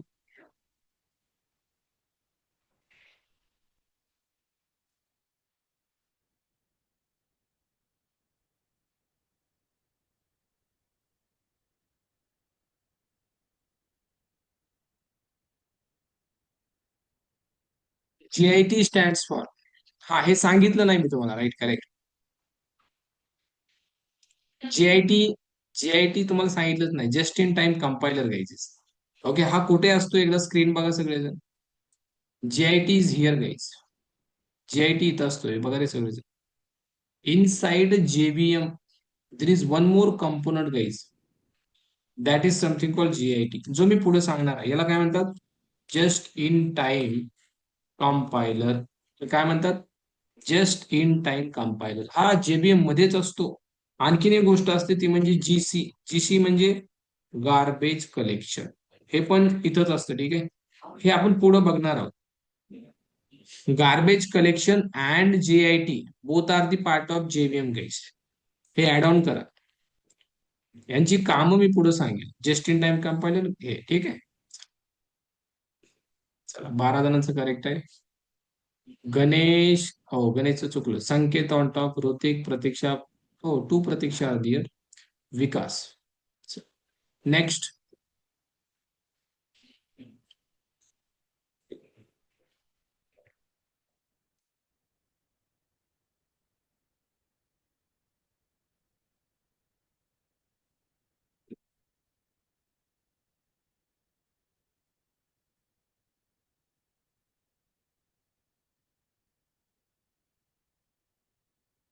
GIT stands for. हा, हे सांगितलं नाही मी तुम्हाला. Right, correct. जीआयटी. जीआयटी तुम्हाला सांगितलंच नाही. Just in time compiler guys. Okay, हा कुठे असतो एकदा स्क्रीन बघा सगळेजण. GIT is here guys. GIT इथं असतोय बघा रे सगळेजण. Inside JVM there is one more component guys. That is something called GIT, जो मी पुढे सांगणार आहे. याला काय म्हणतात? Just in time compiler. काय म्हणतात? Just in time compiler. हा JVM मध्येच असतो. आणखीन एक गोष्ट असते ती म्हणजे जीसी. जीसी म्हणजे गार्बेज कलेक्शन. हे पण इथंच असतं. ठीक आहे, हे आपण पुढे बघणार आहोत. Garbage collection and JIT both are the part of JVM guys. हे ऍड ऑन करा. यांची कामं मी पुढे सांगेल. जस्ट इन टाइम कंपायलर हे. ठीक आहे, चला. 12 जणांचं करेक्ट आहे. गणेश, हो गणेशचं चुकलं. Sanket on top, Hrithik, Pratiksha. हो, two Pratiksha are there. Vikas. Next.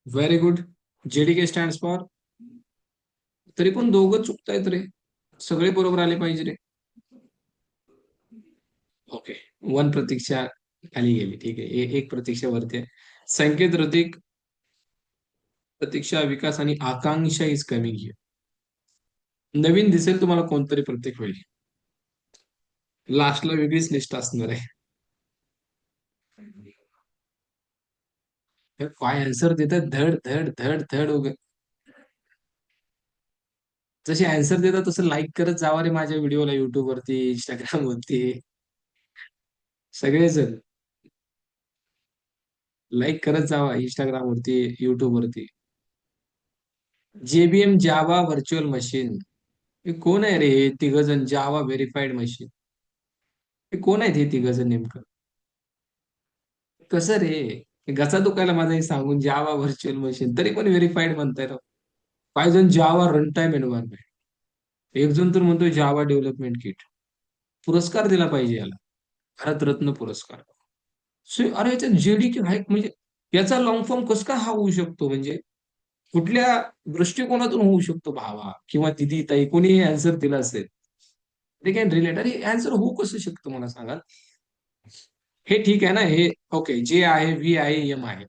Very good. JDK stands for. तरी पण दोघं चुकतायत रे. सगळे बरोबर आले पाहिजे रे. ओके. वन प्रतीक्षा खाली गेली. ठीक आहे, एक प्रतीक्षा वरती आहे. संकेत, ऋतिक, प्रतीक्षा, विकास आणि आकांक्षा इज कमिंग हिअर. नवीन दिसेल तुम्हाला कोणतरी प्रत्येक वेळी. लास्टला वेगळीच लिस्ट असणार आहे. हे काय आन्सर देतात धड धड धड धड वगैरे. जसे आन्सर देतात तसं लाईक करत जावा रे माझ्या व्हिडिओला, युट्यूब वरती, इंस्टाग्राम वरती. सगळेजण लाईक करत जावा इंस्टाग्राम वरती, युट्यूब वरती. JVM जावा व्हर्च्युअल मशीन. हे कोण आहे रे हे तिघ जण? जावा व्हेरीफाईड मशीन. हे कोण आहेत हे तिघ जण नेमकं? कसं रे? घसा दुखायला माझा हे सांगून जावा व्हर्च्युअल मशीन, तरी पण व्हेरीफाईड म्हणताय राव. काही जण जावा रन टाइम एन्व्हायरमेंट. एक जण तर म्हणतोय जावा डेव्हलपमेंट किट. पुरस्कार दिला पाहिजे याला, भारतरत्न पुरस्कार. अरे याच्यात JDK आहे म्हणजे, याचा लॉंग फॉर्म कसं काय हा होऊ शकतो? म्हणजे कुठल्या दृष्टिकोनातून होऊ शकतो भावा किंवा दिदी ताई, कोणी आन्सर दिला असेल? ते कॅन रिलेट. अरे आन्सर होऊ कसं शकतं मला सांगा. हे ठीक आहे ना, हे ओके. जे आहे, व्ही आहे, एम आहे,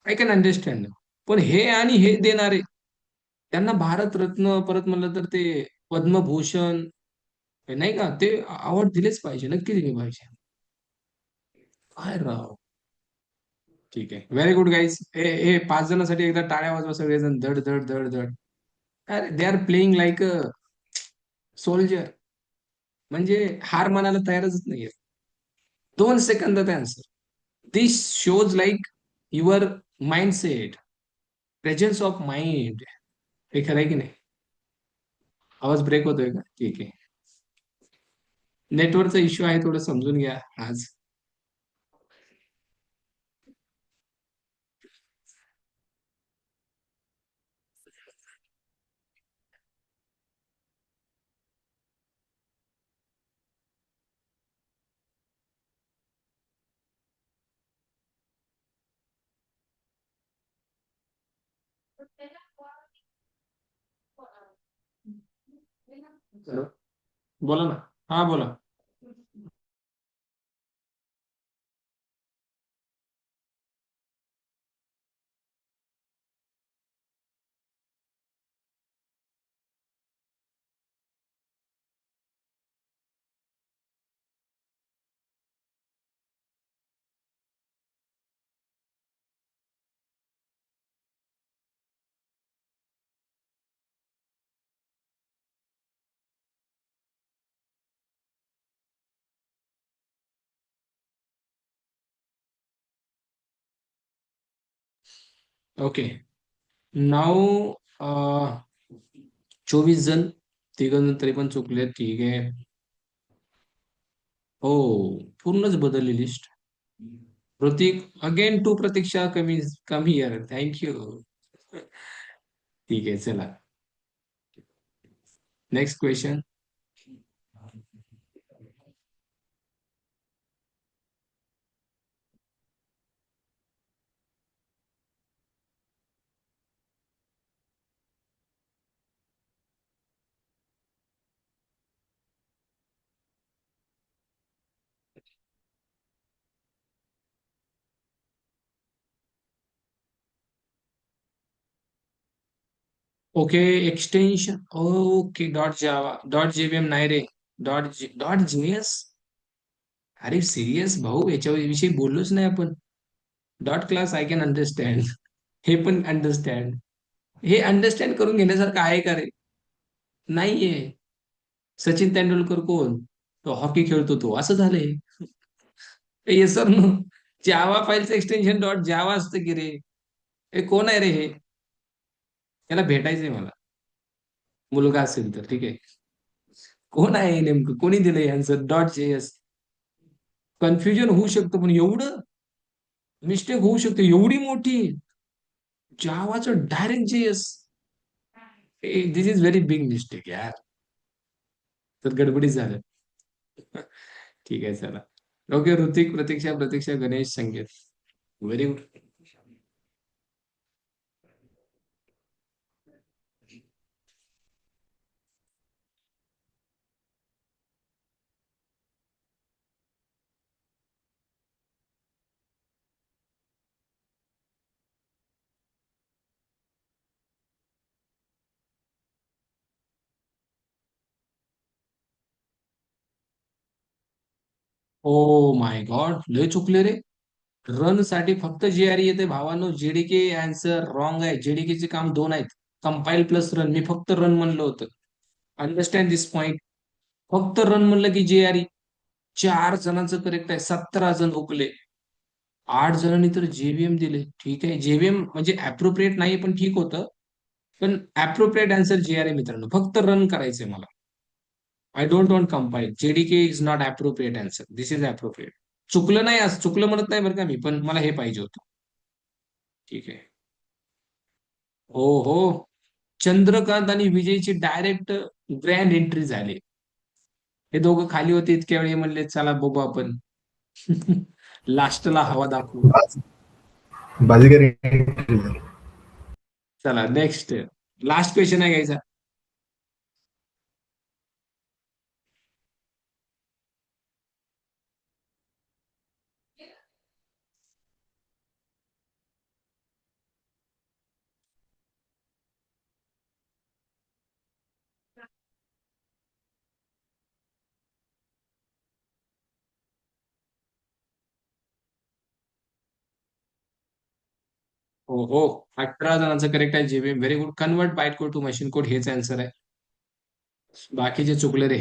आय कॅन अंडरस्टँड. पण हे आणि हे देणारे, त्यांना भारतरत्न, परत म्हणलं तर ते पद्मभूषण, हे नाही का, ते अवॉर्ड दिलेच पाहिजे, नक्की दिले पाहिजे. काय राव. ठीक आहे, व्हेरी गुड गाईज. हे हे 5 जणांसाठी एकदा टाळ्या वाजवा सगळेजण. धड धड धड धड. अरे they are playing like a soldier. म्हणजे हार मानायला तयारच नाहीये. 2 सेकंदात answer. This shows like your mindset, presence of mind. हे खरं आहे की नाही? आवाज ब्रेक होतोय का? ठीक आहे. नेटवर्कचा इश्यू आहे, थोडं समजून घ्या आज. बोला ना. हा बोला. ओके. नाव 24 जण, 3 जण तरी पण चुकले, ठीक आहे. हो, पूर्णच बदलली list. Hrithik again two, Pratiksha कमी कमी हिअर, थँक्यू. ठीक आहे, चला. Next question. Okay, extension. Okay, dot Java, dot JVM नाही रे. Dot JS. अरे सिरियस भाऊ, याच्याविषयी बोललोच नाही आपण. Dot class I can understand. हे पण अंडरस्टँड. हे अंडरस्टँड करून घेण्यासारखं आहे का रे? नाहीये. सचिन तेंडुलकर कोण? तो हॉकी खेळतो, तो असं झालंय. Yes sir no. जावा फाईलचं एक्सटेन्शन डॉट जावा असतं की रे. हे कोण आहे रे हे? त्याला भेटायचंय मला. मुलगा असेल तर ठीक आहे. कोण आहे हे नेमकं? कोणी दिलंय आन्सर डॉट जेएस? कन्फ्युजन होऊ शकतं, पण एवढं मिस्टेक होऊ शकते एवढी मोठी? जावाचं direct JS? This is very big mistake यार. तर गडबडीत झालं. ठीक आहे, चला. Okay, Hrithik, Pratiksha, Pratiksha, Ganesh, Sanket. Very good. Oh my god, लय चुकले रे. रन साठी फक्त जेआरई येते भावानो. जेडीके आन्सर रॉंग आहे. जेडीके चे काम दोन आहेत, कंपाईल प्लस रन. मी फक्त रन म्हणलं होतं. अंडरस्टँड दिस पॉइंट. फक्त रन म्हणलं की जेआरई. 4 जणांचं करेक्ट आहे, 17 जण हुकले. 8 जणांनी तर जेव्हीएम दिले. ठीक आहे, जेव्हीएम म्हणजे अप्रोप्रिएट नाही पण ठीक होतं. पण अप्रोप्रिएट आन्सर जेआरए मित्रांनो. फक्त रन करायचंय मला. I don't want compile. JDK is not appropriate answer, this is appropriate. चुकलं नाही, आज चुकलं म्हणत नाही बरं का मी, पण मला हे पाहिजे होतं. ठीक आहे. हो हो. चंद्रकांत आणि विजयची डायरेक्ट ग्रँड एंट्री झाली. हे दोघं खाली होते इतक्या वेळी, म्हणले चला बघू आपण. लास्टला हवा दाखवू. बाज- बाजीगर entry झाली. चला नेक्स्ट. लास्ट क्वेश्चन आहे घ्यायचा. हो हो. 18 जणांचं करेक्ट आहे. JVM very good. Convert byte code to machine code, हेच आन्सर आहे. बाकीचे चुकले रे.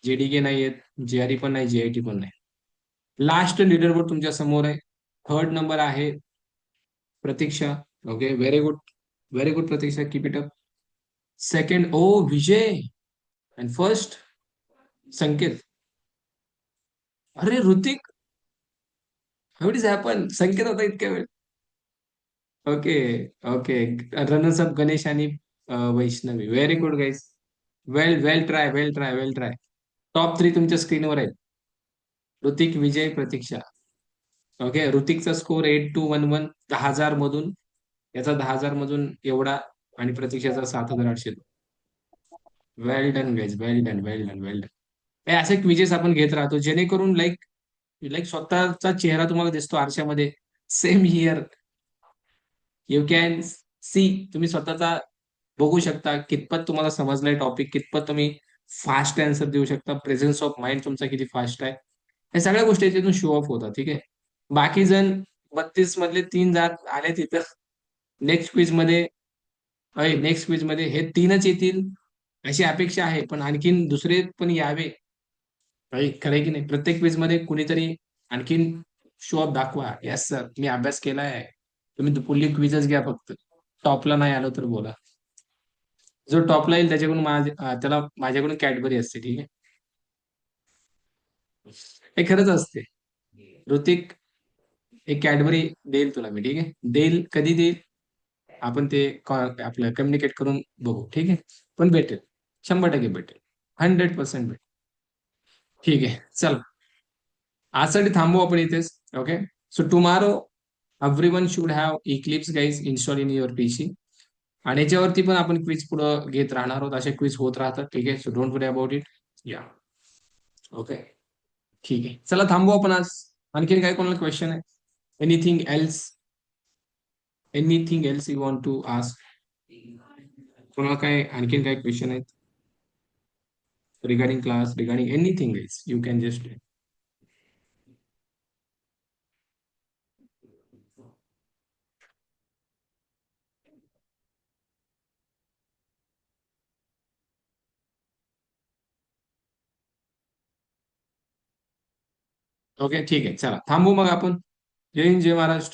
जेडीके नाही आहेत, जेआरई पण नाही, जेआयटी पण नाही. लास्ट लीडर बोर्ड तुमच्या समोर आहे. थर्ड नंबर आहे Pratiksha. Okay, very good. Very good Pratiksha, keep it up. Second oh Vijay. And first Sanket. अरे Hrithik, how is happen? Sanket होता इतक्या वेळ. Okay. Okay. Runners up Ganesh आणि Vaishnavi. Very good guys. Well well try, well try, well try. Top 3 तुमच्या स्क्रीनवर आहेत. Hrithik, Vijay, Pratiksha. Okay, ऋतिकचा score 8211, 10,000 मधून. याचा 10,000 मधून एवढा. आणि प्रतीक्षाचा 7,800. वेल डन गाईज, वेल डन, वेल डन, वेल डन. हे असे क्विजेस आपण घेत राहतो, जेणेकरून लाईक लाईक स्वतःचा चेहरा तुम्हाला दिसतो आरशामध्ये. Same here. You can see. तुम्ही स्वतःचा बघू शकता कितपत तुम्हाला समजलाय टॉपिक, कितपत तुम्ही फास्ट आन्सर देऊ शकता, प्रेझेन्स ऑफ माइंड तुमचा किती फास्ट आहे. या सगळ्या गोष्टी याच्यातून शो ऑफ होतात. ठीक आहे. बाकी जण 32 मधले 3 जात आले तिथं. नेक्स्ट क्विज मध्ये, नेक्स्ट क्विज मध्ये हे 3च येतील अशी अपेक्षा आहे, पण आणखीन दुसरे पण यावे. खरंय की नाही? प्रत्येक क्विज मध्ये कुणीतरी आणखीन शो ऑफ दाखवा. येस सर, मी अभ्यास केलाय. तुम्ही फुल्ली क्विजच घ्या फक्त. टॉपला नाही आलो तर बोला. जो टॉपला येईल त्याच्याकडून त्याला माझ्याकडून कॅडबरी असते, ठीक आहे. हे खरंच असते. ऋतिक, एक कॅडबरी देईल तुला मी, ठीक आहे. देईल, कधी देईल आपण ते आपलं कम्युनिकेट करून बघू, ठीक आहे. पण भेटेल, 100% भेटेल, 100% भेटेल. ठीक आहे, चल. आजसाठी थांबू आपण इथेच. Okay. So tomorrow everyone should have Eclipse guys install in your PC. आणि याच्यावरती पण आपण क्विज पुढे घेत राहणार आहोत. असे क्विज होत राहतात, ठीक आहे. So don't worry about it. या. ओके. ठीक आहे, चला थांबू आपण आज. आणखीन काय कोणाला क्वेश्चन आहे? Anything else? Anything else you want to ask? कोणाला काय आणखीन काय क्वेश्चन आहेत regarding class, regarding anything else? You can just. Okay, ठीक आहे, चला थांबू मग आपण. जय हिंद, जय महाराष्ट्र.